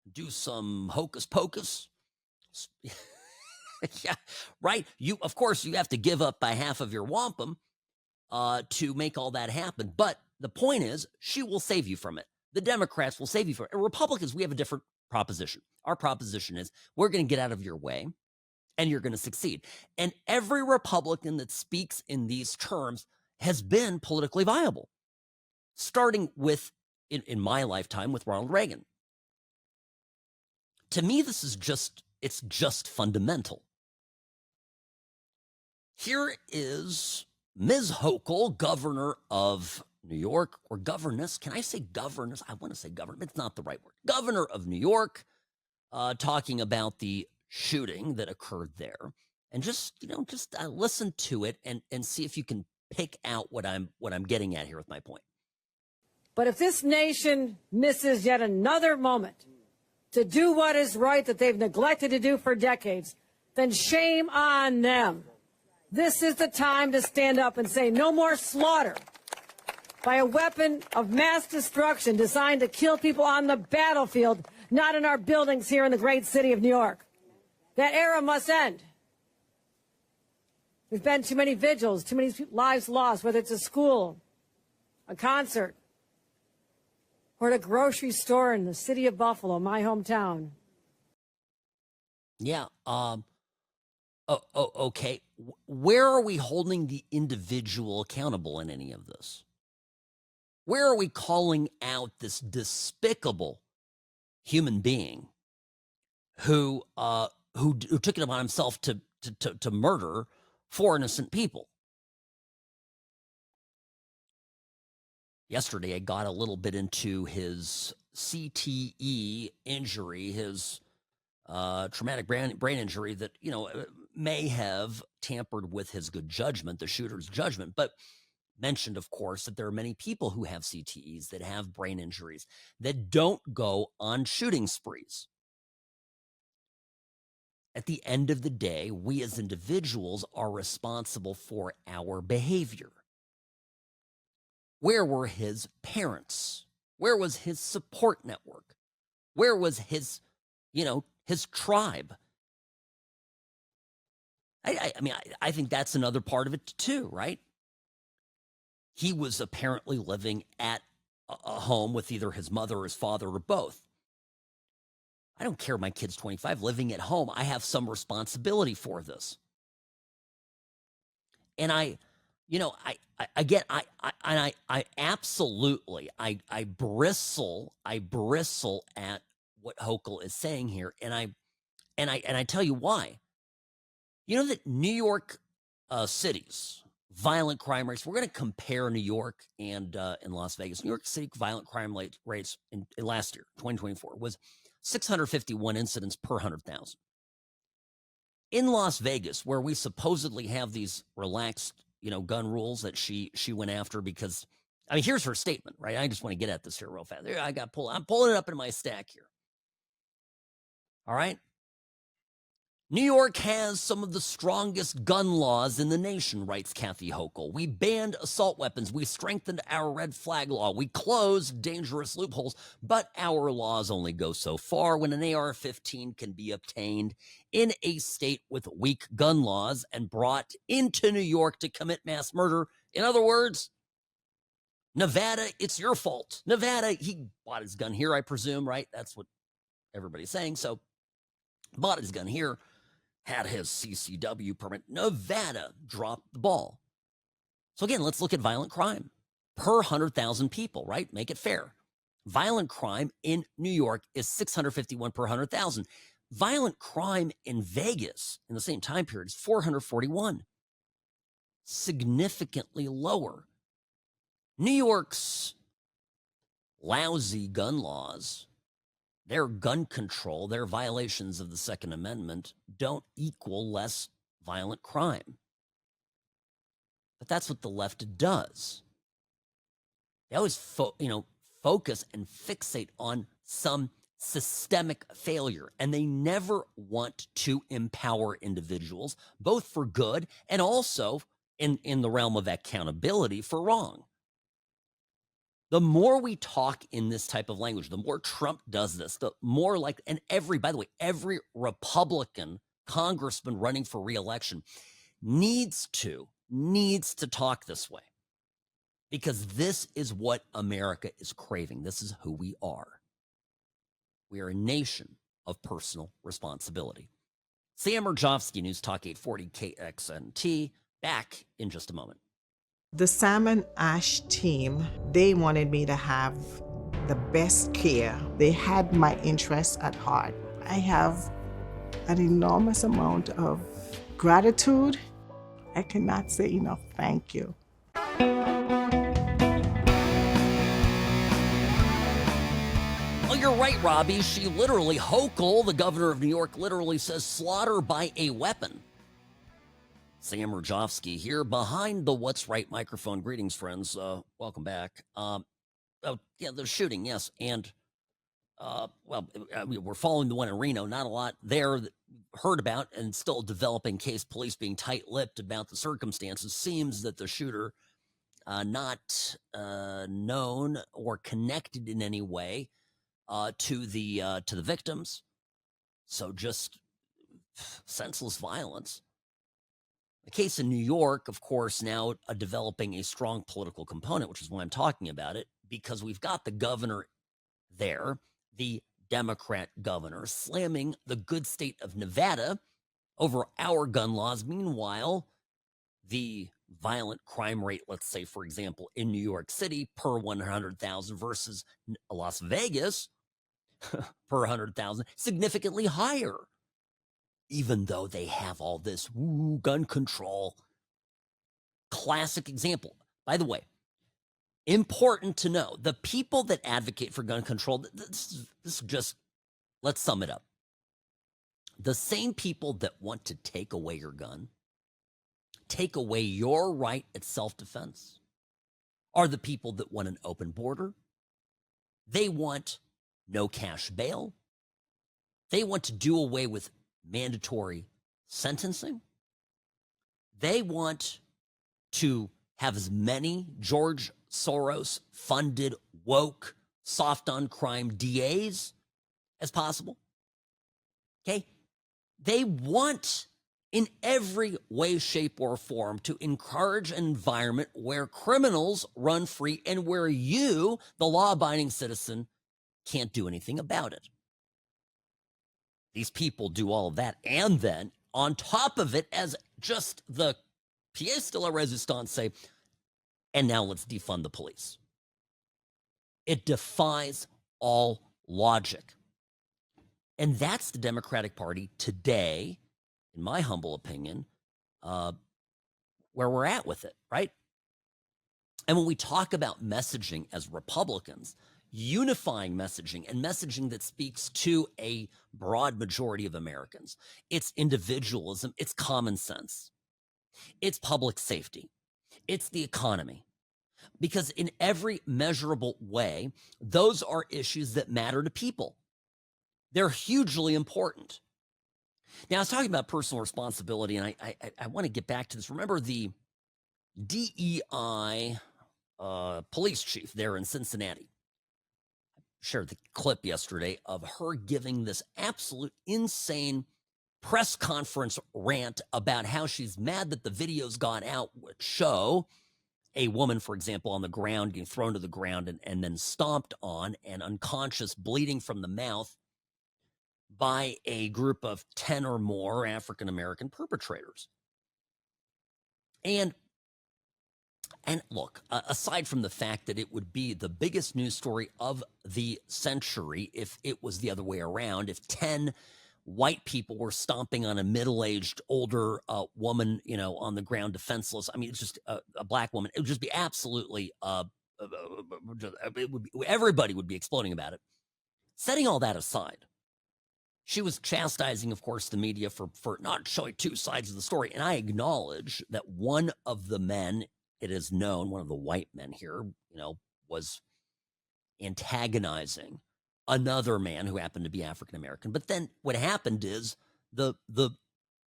Speaker 1: do some hocus pocus. Yeah, right? Of course, you have to give up by half of your wampum to make all that happen. But the point is, she will save you from it. The Democrats will save you from it. And Republicans, we have a different proposition. Our proposition is we're going to get out of your way and you're going to succeed. And every Republican that speaks in these terms has been politically viable, starting with, in my lifetime, with Ronald Reagan. To me, it's just fundamental. Here is Ms. Hochul, governor of New York, or governess. Can I say governess? I want to say governor. It's not the right word. Governor of New York, talking about the shooting that occurred there, and just listen to it and see if you can pick out what I'm getting at here with my point.
Speaker 11: But if this nation misses yet another moment to do what is right that they've neglected to do for decades, then shame on them. This is the time to stand up and say no more slaughter by a weapon of mass destruction designed to kill people on the battlefield, not in our buildings here in the great city of New York. That era must end. There's been too many vigils, too many lives lost, whether it's a school, a concert, or at a grocery store in the city of Buffalo, my hometown.
Speaker 1: Yeah. Okay. Where are we holding the individual accountable in any of this? Where are we calling out this despicable human being who took it upon himself to murder 4 innocent people? Yesterday, I got a little bit into his CTE injury, his traumatic brain injury that, may have tampered with his good judgment, the shooter's judgment, but mentioned, of course, that there are many people who have CTEs that have brain injuries that don't go on shooting sprees. At the end of the day, we as individuals are responsible for our behavior. Where were his parents? Where was his support network? Where was his, his tribe? I think that's another part of it too, right? He was apparently living at a home with either his mother or his father or both. I don't care if my kid's 25, living at home. I have some responsibility for this. And I absolutely bristle at what Hochul is saying here. And I tell you why. You know that New York city's violent crime rates, we're going to compare New York and in Las Vegas. New York City violent crime rates in last year, 2024, was 651 incidents per 100,000. In Las Vegas, where we supposedly have these relaxed, gun rules that she went after because, here's her statement, right? I just want to get at this here real fast. There, I'm pulling it up in my stack here. All right. New York has some of the strongest gun laws in the nation, writes Kathy Hochul. We banned assault weapons. We strengthened our red flag law. We closed dangerous loopholes, but our laws only go so far. When an AR-15 can be obtained in a state with weak gun laws and brought into New York to commit mass murder. In other words, Nevada, it's your fault. Nevada, he bought his gun here, I presume, right? That's what everybody's saying. So, bought his gun here. Had his CCW permit. Nevada dropped the ball. So again, let's look at violent crime per 100,000 people, right? Make it fair. Violent crime in New York is 651 per 100,000. Violent crime in Vegas in the same time period is 441. Significantly lower. New York's lousy gun laws, their gun control, their violations of the Second Amendment don't equal less violent crime. But that's what the left does. They always focus and fixate on some systemic failure, and they never want to empower individuals, both for good and also in the realm of accountability for wrong. The more we talk in this type of language, the more Trump does this, the more by the way, every Republican congressman running for re-election needs to talk this way, because this is what America is craving. This is who we are. We are a nation of personal responsibility. Sam Mirejovsky, News Talk 840 KXNT, back in just a moment.
Speaker 12: The Sam and Ash team, they wanted me to have the best care. They had my interests at heart. I have an enormous amount of gratitude. I cannot say enough thank you.
Speaker 1: Well, you're right, Robbie. She literally, Hochul, the governor of New York, literally says slaughter by a weapon. Sam Mirejovsky here behind the What's Right microphone. Greetings, friends. Welcome back. Oh, yeah, the shooting, yes. And, we're following the one in Reno. Not a lot there that heard about, and still developing case, police being tight-lipped about the circumstances. Seems that the shooter not known or connected in any way to the victims. So just senseless violence. The case in New York, of course, now developing a strong political component, which is why I'm talking about it, because we've got the governor there, the Democrat governor, slamming the good state of Nevada over our gun laws. Meanwhile, the violent crime rate, let's say, for example, in New York City per 100,000 versus Las Vegas per 100,000, significantly higher, even though they have all this gun control. Classic example. By the way, important to know, the people that advocate for gun control, this is just, let's sum it up. The same people that want to take away your gun, take away your right at self-defense, are the people that want an open border. They want no cash bail. They want to do away with mandatory sentencing. They want to have as many George Soros funded, woke, soft on crime DAs as possible. Okay? They want in every way, shape, or form to encourage an environment where criminals run free and where you, the law-abiding citizen, can't do anything about it. These people do all of that, and then, on top of it, as just the pièce de la résistance say, and now let's defund the police. It defies all logic. And that's the Democratic Party today, in my humble opinion, where we're at with it, right? And when we talk about messaging as Republicans, unifying messaging and messaging that speaks to a broad majority of Americans, it's individualism, it's common sense, it's public safety, it's the economy. Because in every measurable way, those are issues that matter to people. They're hugely important. Now, I was talking about personal responsibility, and I want to get back to this. Remember the DEI police chief there in Cincinnati? I shared the clip yesterday of her giving this absolute insane press conference rant about how she's mad that the videos got out, which show a woman, for example, on the ground, getting thrown to the ground and then stomped on and unconscious, bleeding from the mouth by a group of 10 or more African-American perpetrators. And look, aside from the fact that it would be the biggest news story of the century if it was the other way around, if 10 white people were stomping on a middle-aged, older woman, on the ground, defenseless. I mean, it's just a black woman. It would just be absolutely, everybody would be exploding about it. Setting all that aside, she was chastising, of course, the media for not showing two sides of the story. And I acknowledge that one of the men, it is known, one of the white men here, was antagonizing another man who happened to be African American. But then what happened is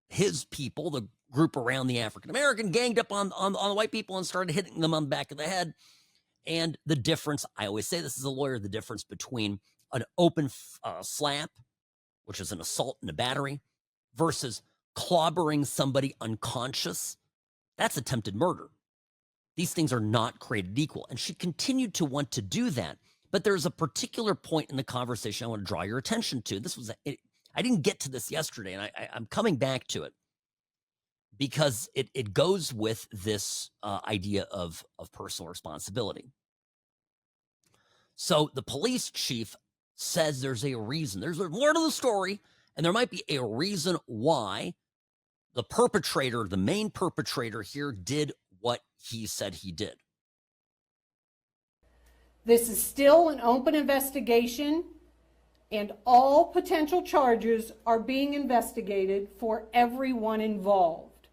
Speaker 1: his people, the group around the African American, ganged up on the white people and started hitting them on the back of the head. And the difference, I always say this as a lawyer, the difference between an open slap, which is an assault and a battery, versus clobbering somebody unconscious, that's attempted murder. These things are not created equal. And she continued to want to do that. But there's a particular point in the conversation I want to draw your attention to. I didn't get to this yesterday, and I'm coming back to it because it goes with this idea of personal responsibility. So the police chief says there's a reason. There's more to the story, and there might be a reason why the perpetrator, the main perpetrator here, did what he said he did.
Speaker 13: This is still an open investigation.
Speaker 11: and all potential charges are being investigated for everyone involved.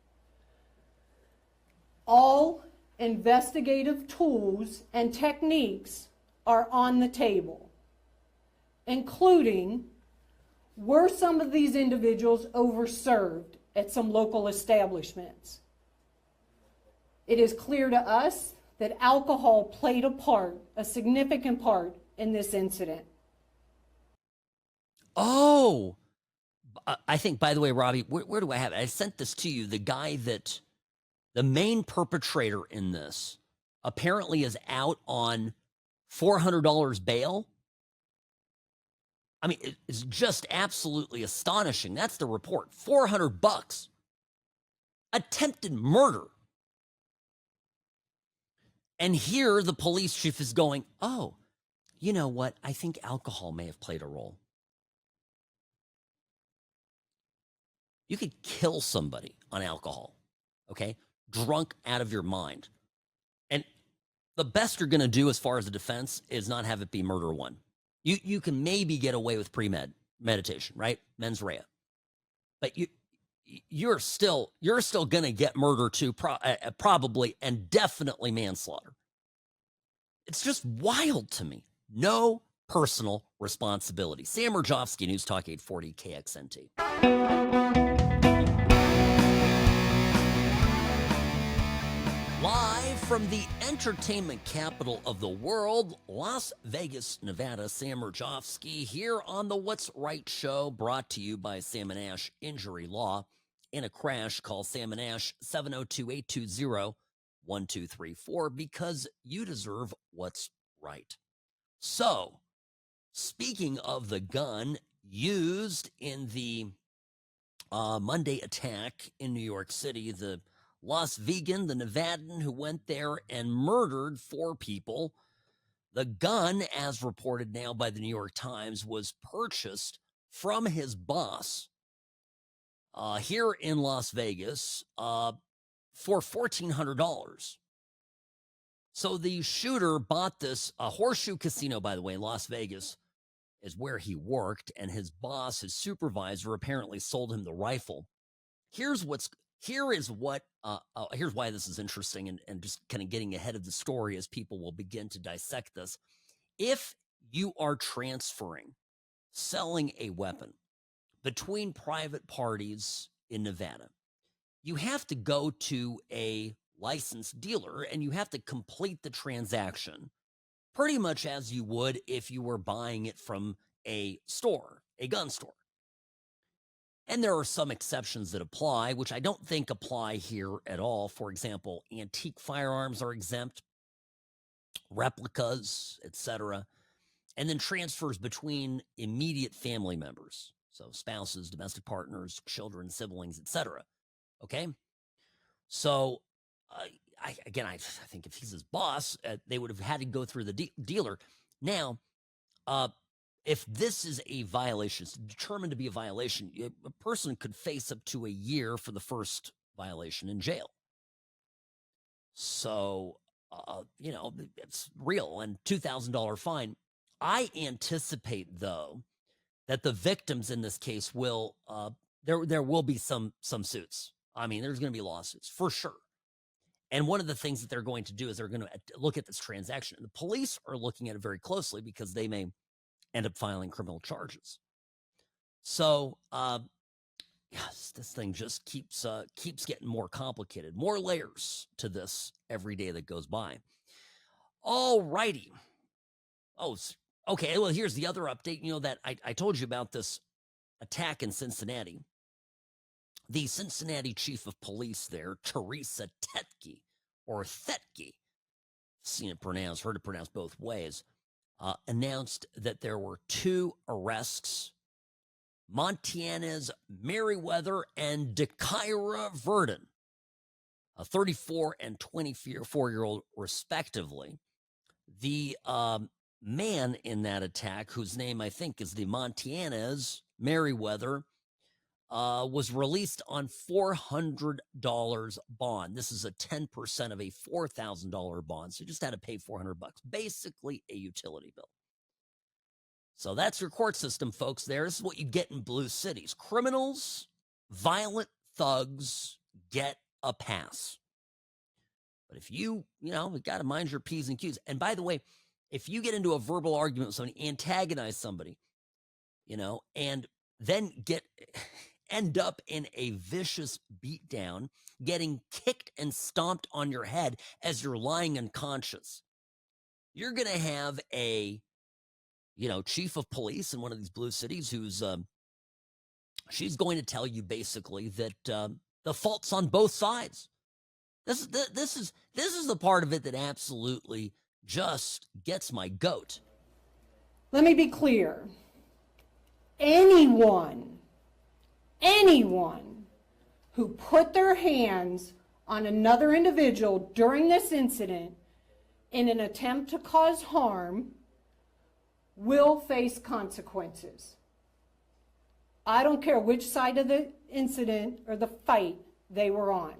Speaker 11: All investigative tools and techniques are on the table, including, were some of these individuals overserved at some local establishments? It is clear to us that alcohol played a part, a significant part, in this incident.
Speaker 1: Oh, I think, by the way, Robbie, where do I have it? I sent this to you. The guy that, the main perpetrator in this, apparently is out on $400 bail. I mean, it's just absolutely astonishing. That's the report. $400. Attempted murder. And here the police chief is going, oh, you know what? I think alcohol may have played a role. You could kill somebody on alcohol, okay? Drunk out of your mind. And the best you're going to do as far as a defense is not have it be murder one. You can maybe get away with meditation, right? Mens rea. But you're still going to get murder too, probably, and definitely manslaughter. It's just wild to me. No personal responsibility. Sam Mirejovsky, News Talk 840 KXNT. Live from the entertainment capital of the world, Las Vegas, Nevada, Sam Mirejovsky here on the What's Right show, brought to you by Sam & Ash Injury Law. In a crash, call Sam & Ash 702-820-1234 because you deserve what's right. So, speaking of the gun used in the Monday attack in New York City, the Las Vegan, the Nevadan who went there and murdered 4 people. The gun, as reported now by the New York Times, was purchased from his boss here in Las Vegas for $1,400. So the shooter bought this, Horseshoe Casino, by the way, in Las Vegas is where he worked, and his boss, his supervisor, apparently sold him the rifle. Here's why this is interesting, and just kind of getting ahead of the story as people will begin to dissect this. If you are selling a weapon between private parties in Nevada, you have to go to a licensed dealer and you have to complete the transaction pretty much as you would if you were buying it from a store, a gun store. And there are some exceptions that apply, which I don't think apply here at all. For example, antique firearms are exempt, replicas, etc. And then transfers between immediate family members, so spouses, domestic partners, children, siblings, etc. Okay? So, I think if he's his boss, they would have had to go through the dealer. Now, if this is a violation, it's determined to be a violation, a person could face up to a year for the first violation in jail. So, it's real, and $2,000 fine. I anticipate, though, that the victims in this case will, there will be some suits. I mean, there's going to be lawsuits for sure. And one of the things that they're going to do is they're going to look at this transaction. And the police are looking at it very closely because they may end up filing criminal charges. So, yes, this thing just keeps getting more complicated, more layers to this every day that goes by. All righty. Oh, okay. Well, here's the other update. You know that I told you about this attack in Cincinnati. The Cincinnati chief of police there, Teresa Tetke, or Thetke, seen it pronounced, heard it pronounced both ways, announced that there were 2 arrests. Montana's Meriwether and Dekyra Verdon, a 34 and 24-year-old respectively. The man in that attack, whose name I think is the Montana's Meriwether, was released on $400 bond. This is a 10% of a $4,000 bond. So you just had to pay $400, basically a utility bill. So that's your court system, folks. There. This is what you get in blue cities. Criminals, violent thugs get a pass. But if you got to mind your P's and Q's. And by the way, if you get into a verbal argument with somebody, antagonize somebody, and then end up in a vicious beatdown, getting kicked and stomped on your head as you're lying unconscious, you're going to have a chief of police in one of these blue cities who's she's going to tell you basically that the fault's on both sides. This is the part of it that absolutely just gets my goat.
Speaker 11: Let me be clear. Anyone who put their hands on another individual during this incident in an attempt to cause harm will face consequences. I don't care which side of the incident or the fight they were on.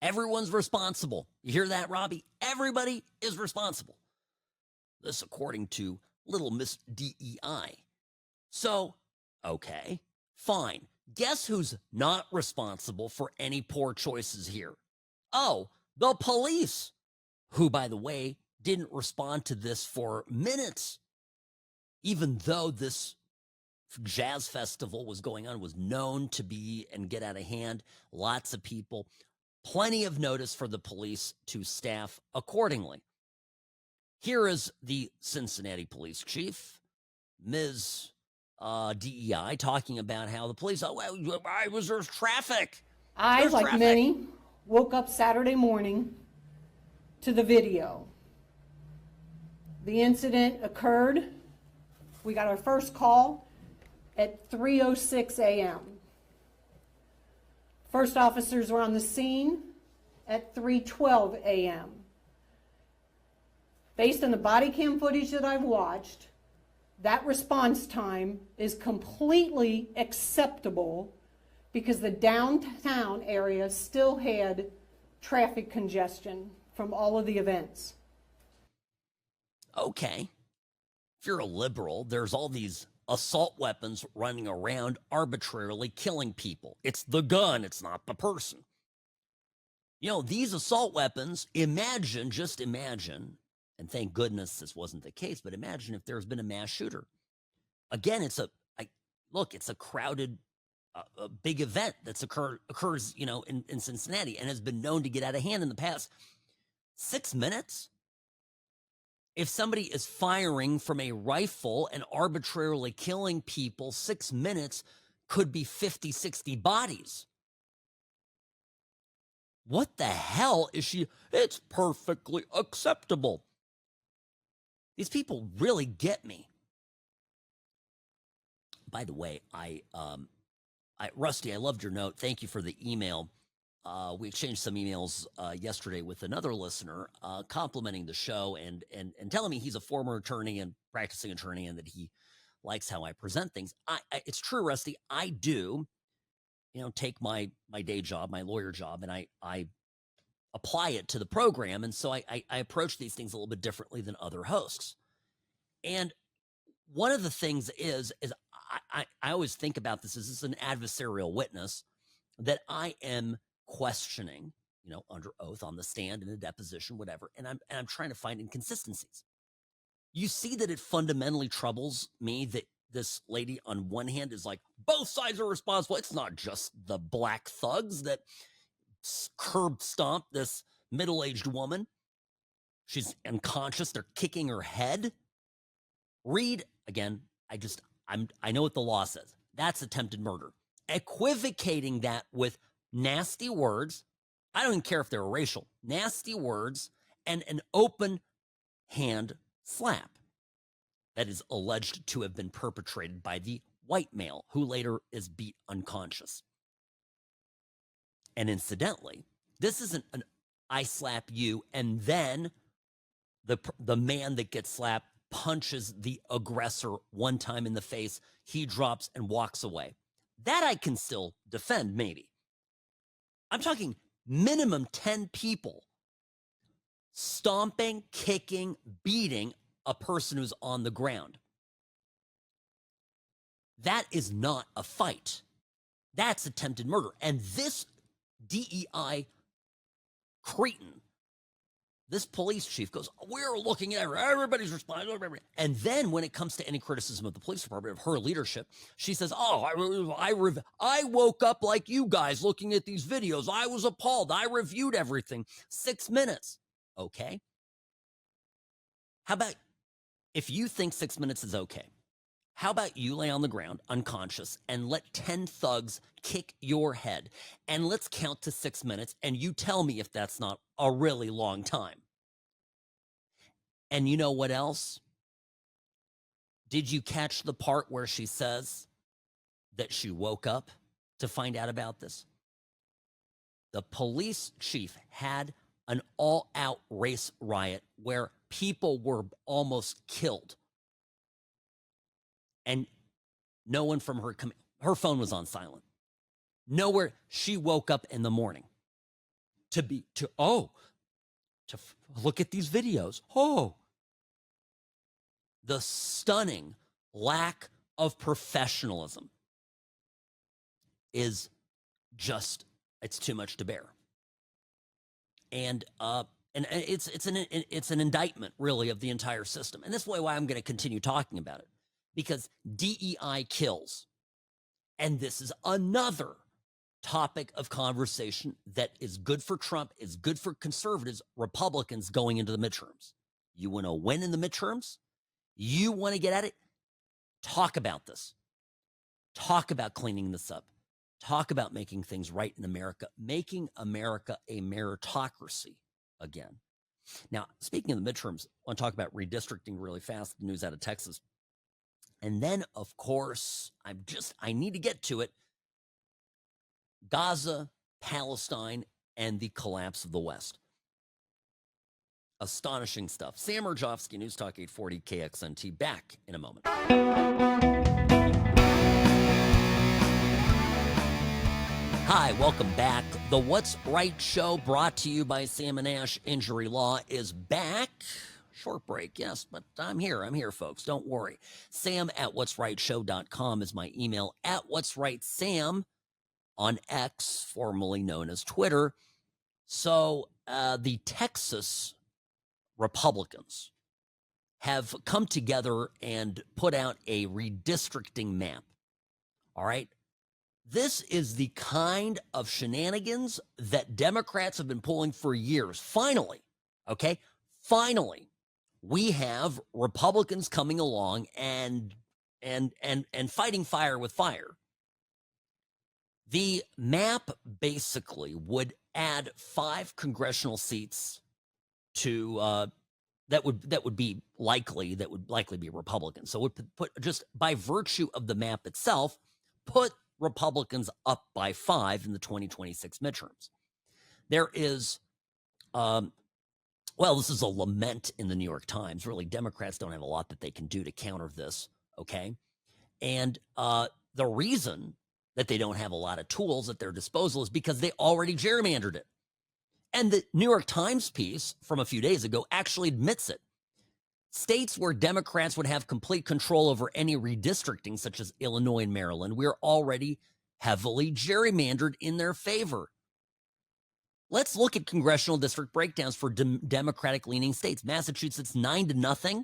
Speaker 1: Everyone's responsible. You hear that, Robbie? Everybody is responsible. This according to Little Miss DEI. So, okay, fine. Guess who's not responsible for any poor choices here? Oh, the police, who, by the way, didn't respond to this for minutes, even though this jazz festival was going on, was known to be and get out of hand. Lots of people, plenty of notice for the police to staff accordingly. Here is the Cincinnati police chief, Ms. DEI, talking about how the police, there's traffic.
Speaker 11: I, like many, woke up Saturday morning to the video. The incident occurred. We got our first call at 3:06 a.m. First officers were on the scene at 3:12 a.m. Based on the body cam footage that I've watched, that response time is completely acceptable because the downtown area still had traffic congestion from all of the events.
Speaker 1: Okay. If you're a liberal, there's all these assault weapons running around arbitrarily killing people. It's the gun, it's not the person. These assault weapons, just imagine, and thank goodness this wasn't the case, but imagine if there's been a mass shooter. Again, it's a crowded, big event that's occurs, in Cincinnati and has been known to get out of hand in the past. 6 minutes? If somebody is firing from a rifle and arbitrarily killing people, 6 minutes could be 50, 60 bodies. What the hell is she? It's perfectly acceptable. These people really get me. By the way, Rusty, I loved your note. Thank you for the email. We exchanged some emails yesterday with another listener complimenting the show and telling me he's a former attorney and practicing attorney and that he likes how I present things. It's true, Rusty. I do, take my day job, my lawyer job, and I apply it to the program. And so I approach these things a little bit differently than other hosts. And one of the things is I always think about this as an adversarial witness that I am questioning, under oath on the stand in a deposition, whatever. And I'm trying to find inconsistencies. You see that it fundamentally troubles me that this lady on one hand is like, both sides are responsible. It's not just the black thugs that curb stomp this middle-aged woman. She's unconscious. They're kicking her head. Read again. I know what the law says. That's attempted murder. Equivocating that with nasty words. I don't even care if they're racial. Nasty words and an open hand slap that is alleged to have been perpetrated by the white male who later is beat unconscious. And incidentally, this isn't an I slap you and then the man that gets slapped punches the aggressor one time in the face, he drops and walks away. That I can still defend, maybe. I'm talking minimum 10 people stomping, kicking, beating a person who's on the ground. That is not a fight. That's attempted murder. And this DEI cretin, this police chief goes, we're looking at everybody's responding. And then when it comes to any criticism of the police department, of her leadership, she says, I woke up like you guys looking at these videos. I was appalled. I reviewed everything. 6 minutes. Okay. How about if you think 6 minutes is okay? How about you lay on the ground unconscious and let 10 thugs kick your head, and let's count to 6 minutes, and you tell me if that's not a really long time. And you know what else? Did you catch the part where she says that she woke up to find out about this? The police chief had an all-out race riot where people were almost killed. And no one from her phone was on silent. Nowhere. She woke up in the morning to look at these videos. Oh, the stunning lack of professionalism is just, it's too much to bear. And it's an indictment really of the entire system. And that's why I'm going to continue talking about it. Because DEI kills. And this is another topic of conversation that is good for Trump, is good for conservatives, Republicans going into the midterms. You want to win in the midterms? You want to get at it? Talk about this. Talk about cleaning this up. Talk about making things right in America, making America a meritocracy again. Now, speaking of the midterms, I want to talk about redistricting really fast, the news out of Texas. And then, of course, I need to get to it. Gaza, Palestine, and the collapse of the West. Astonishing stuff. Sam Mirejovsky, News Talk 840 KXNT, back in a moment. Hi, welcome back. The What's Right show, brought to you by Sam and Ash Injury Law, is back. Short break, yes, but I'm here, folks. Don't worry. Sam@whatsrightshow.com is my email. @whatsrightsam on X, formerly known as Twitter. So the Texas Republicans have come together and put out a redistricting map. All right? This is the kind of shenanigans that Democrats have been pulling for years. Finally, okay? Finally, we have Republicans coming along and fighting fire with fire. The map basically would add 5 congressional seats to that would likely be Republican. So it would put, just by virtue of the map itself, put Republicans up by 5 in the 2026 midterms. There is well, this is a lament in the New York Times. Really, Democrats don't have a lot that they can do to counter this, okay? And the reason that they don't have a lot of tools at their disposal is because they already gerrymandered it. And the New York Times piece from a few days ago actually admits it. States where Democrats would have complete control over any redistricting, such as Illinois and Maryland, we're already heavily gerrymandered in their favor. Let's look at congressional district breakdowns for Democratic-leaning states. Massachusetts 9-0.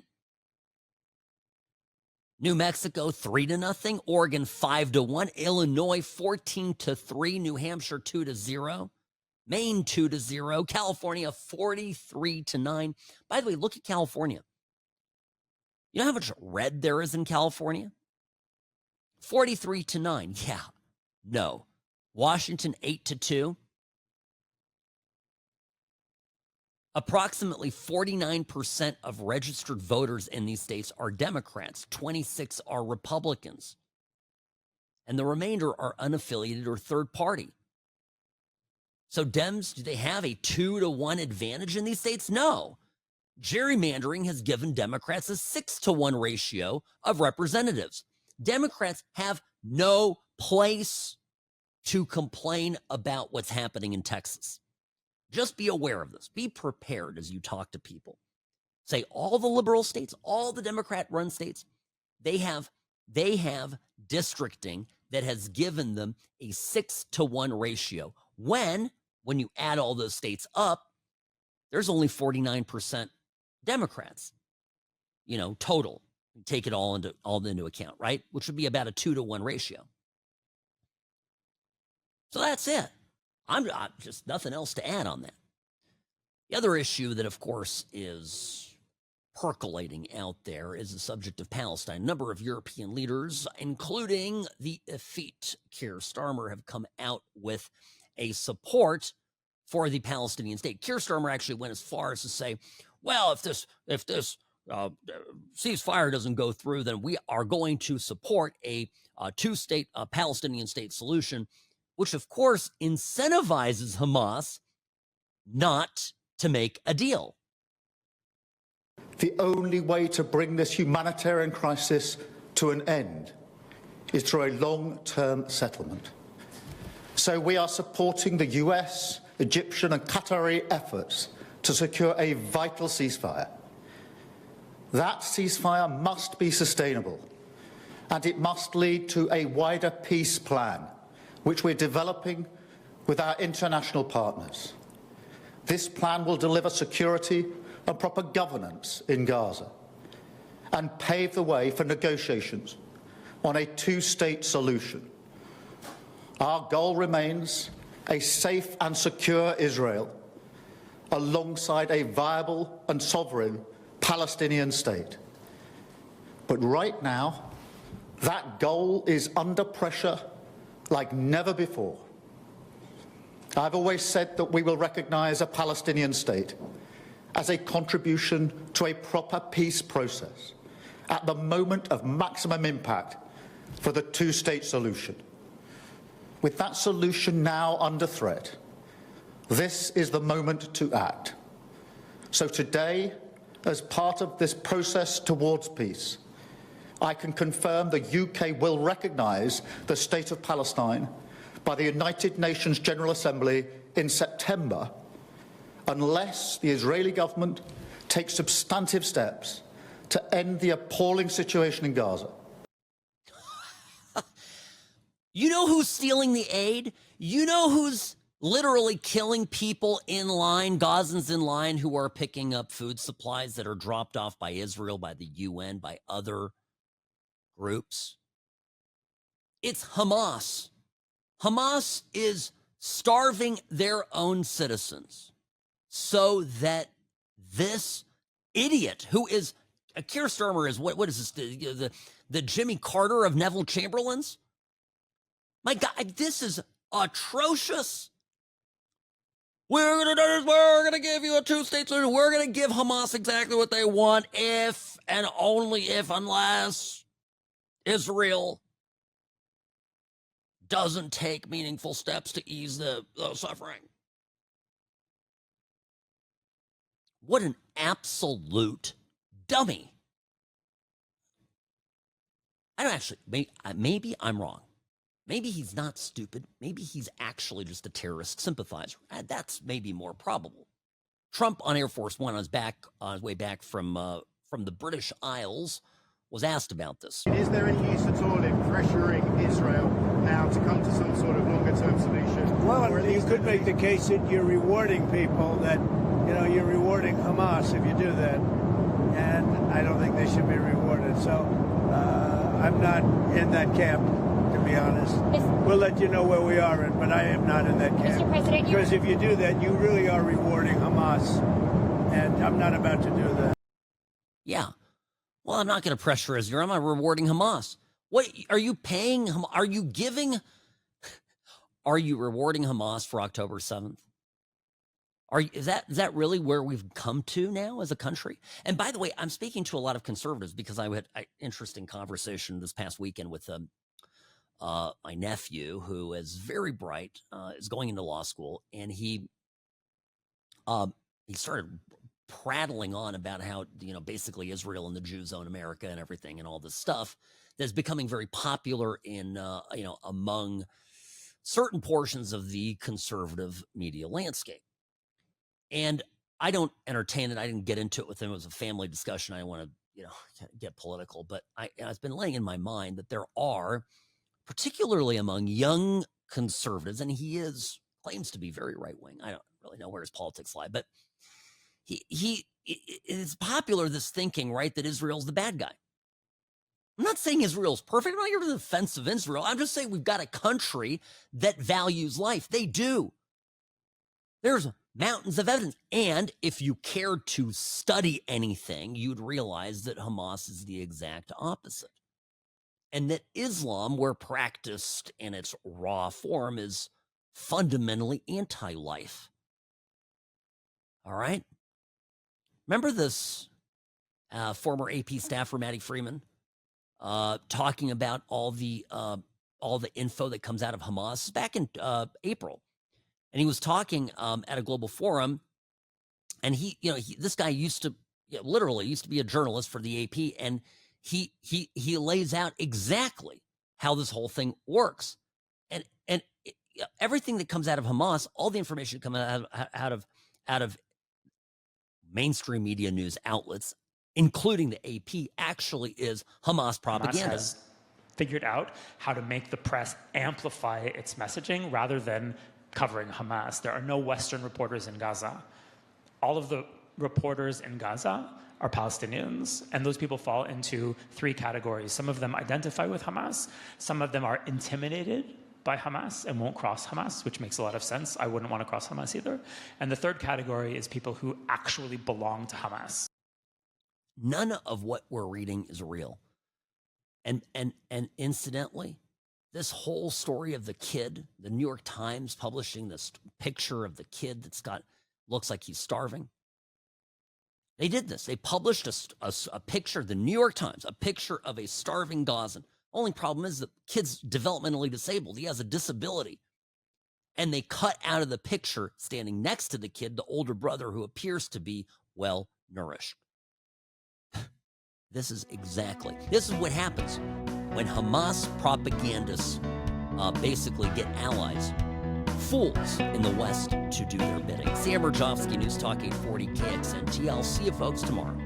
Speaker 1: New Mexico 3-0. Oregon 5-1. Illinois 14-3. New Hampshire 2-0. Maine 2-0. California 43-9. By the way, look at California. You know how much red there is in California? 43-9. Yeah. No. Washington 8-2. Approximately 49% of registered voters in these states are Democrats. 26 are Republicans. And the remainder are unaffiliated or third party. So Dems, do they have a 2-1 advantage in these states? No. Gerrymandering has given Democrats a 6-1 ratio of representatives. Democrats have no place to complain about what's happening in Texas. Just be aware of this. Be prepared as you talk to people. say all the liberal states, all the Democrat-run states, they have districting that has given them a 6-to-1 ratio. When you add all those states up, there's only 49% Democrats, total. Take it all into account, right? Which would be about a 2-to-1 ratio. So that's it. I'm just nothing else to add on that. The other issue that, of course, is percolating out there is the subject of Palestine. A number of European leaders, including the effete Kier Starmer, have come out with a support for the Palestinian state. Kier Starmer actually went as far as to say, well, if this ceasefire doesn't go through, then we are going to support a two-state Palestinian state solution, which, of course, incentivizes Hamas not to make a deal.
Speaker 13: The only way to bring this humanitarian crisis to an end is through a long-term settlement. So we are supporting the US, Egyptian and Qatari efforts to secure a vital ceasefire. That ceasefire must be sustainable, and it must lead to a wider peace plan, which we're developing with our international partners. This plan will deliver security and proper governance in Gaza and pave the way for negotiations on a two-state solution. Our goal remains a safe and secure Israel alongside a viable and sovereign Palestinian state. But right now, that goal is under pressure like never before. I've always said that we will recognize a Palestinian state as a contribution to a proper peace process at the moment of maximum impact for the two-state solution. With that solution now under threat, this is the moment to act. So today, as part of this process towards peace, I can confirm the UK will recognise the State of Palestine by the United Nations General Assembly in September, unless the Israeli government takes substantive steps to end the appalling situation in Gaza.
Speaker 1: You know who's stealing the aid? You know who's literally killing people in line, Gazans in line, who are picking up food supplies that are dropped off by Israel, by the UN, by other groups? It's Hamas. Hamas is starving their own citizens so that this idiot, who is Kier Starmer, is what is this, the Jimmy Carter of Neville Chamberlain's? My God, this is atrocious. We're going to do this. We're going to give you a two-state solution. We're going to give Hamas exactly what they want if and only if, unless Israel doesn't take meaningful steps to ease the suffering. What an absolute dummy. I don't actually, maybe I'm wrong. Maybe he's not stupid. Maybe he's actually just a terrorist sympathizer. That's maybe more probable. Trump on Air Force One on his way back from the British Isles was asked about this.
Speaker 14: Is there any use at all in pressuring Israel now to come to some sort of longer-term solution?
Speaker 15: Well, you could make the case that you're rewarding people, that, you're rewarding Hamas if you do that. And I don't think they should be rewarded. So I'm not in that camp, to be honest. We'll let you know where we are, but I am not in that camp.
Speaker 16: Mr. President,
Speaker 15: because if you do that, you really are rewarding Hamas. And I'm not about to do that.
Speaker 1: Yeah. Well, I'm not going to pressure Israel. I'm not rewarding Hamas. What are you paying? Are you rewarding Hamas for October 7th? Is that really where we've come to now as a country? And by the way, I'm speaking to a lot of conservatives because I had an interesting conversation this past weekend with my nephew, who is very bright, is going into law school, and he started prattling on about how, basically Israel and the Jews own America and everything and all this stuff that's becoming very popular in, among certain portions of the conservative media landscape. And I don't entertain it. I didn't get into it with him. It was a family discussion. I don't want to, get political, but it's been laying in my mind that there are, particularly among young conservatives, and he claims to be very right wing. I don't really know where his politics lie, but it's popular, this thinking, right, that Israel's the bad guy. I'm not saying Israel's perfect. I'm not here to the defense of Israel. I'm just saying we've got a country that values life. They do. There's mountains of evidence. And if you cared to study anything, you'd realize that Hamas is the exact opposite. And that Islam, where practiced in its raw form, is fundamentally anti-life. All right? Remember this former AP staffer, Maddie Freeman, talking about all the info that comes out of Hamas back in April, and he was talking at a global forum, and this guy literally used to be a journalist for the AP, and he lays out exactly how this whole thing works, and everything that comes out of Hamas, all the information coming out of mainstream media news outlets, including the AP, actually is Hamas propaganda.
Speaker 16: Hamas has figured out how to make the press amplify its messaging rather than covering Hamas. There are no Western reporters in Gaza. All of the reporters in Gaza are Palestinians, and those people fall into three categories. Some of them identify with Hamas. Some of them are intimidated by Hamas and won't cross Hamas, which makes a lot of sense. I wouldn't want to cross Hamas either. And the third category is people who actually belong to Hamas.
Speaker 1: None of what we're reading is real. And incidentally, this whole story of the kid, the New York Times publishing this picture of the kid that's looks like he's starving. They did this. They published a picture, the New York Times, a picture of a starving Gazan. Only problem is the kid's developmentally disabled. He has a disability. And they cut out of the picture, standing next to the kid, the older brother who appears to be well-nourished. This is what happens when Hamas propagandists basically get allies, fools in the West, to do their bidding. Sam Mirejovsky, News Talk 840 KXNT. I'll see you folks tomorrow.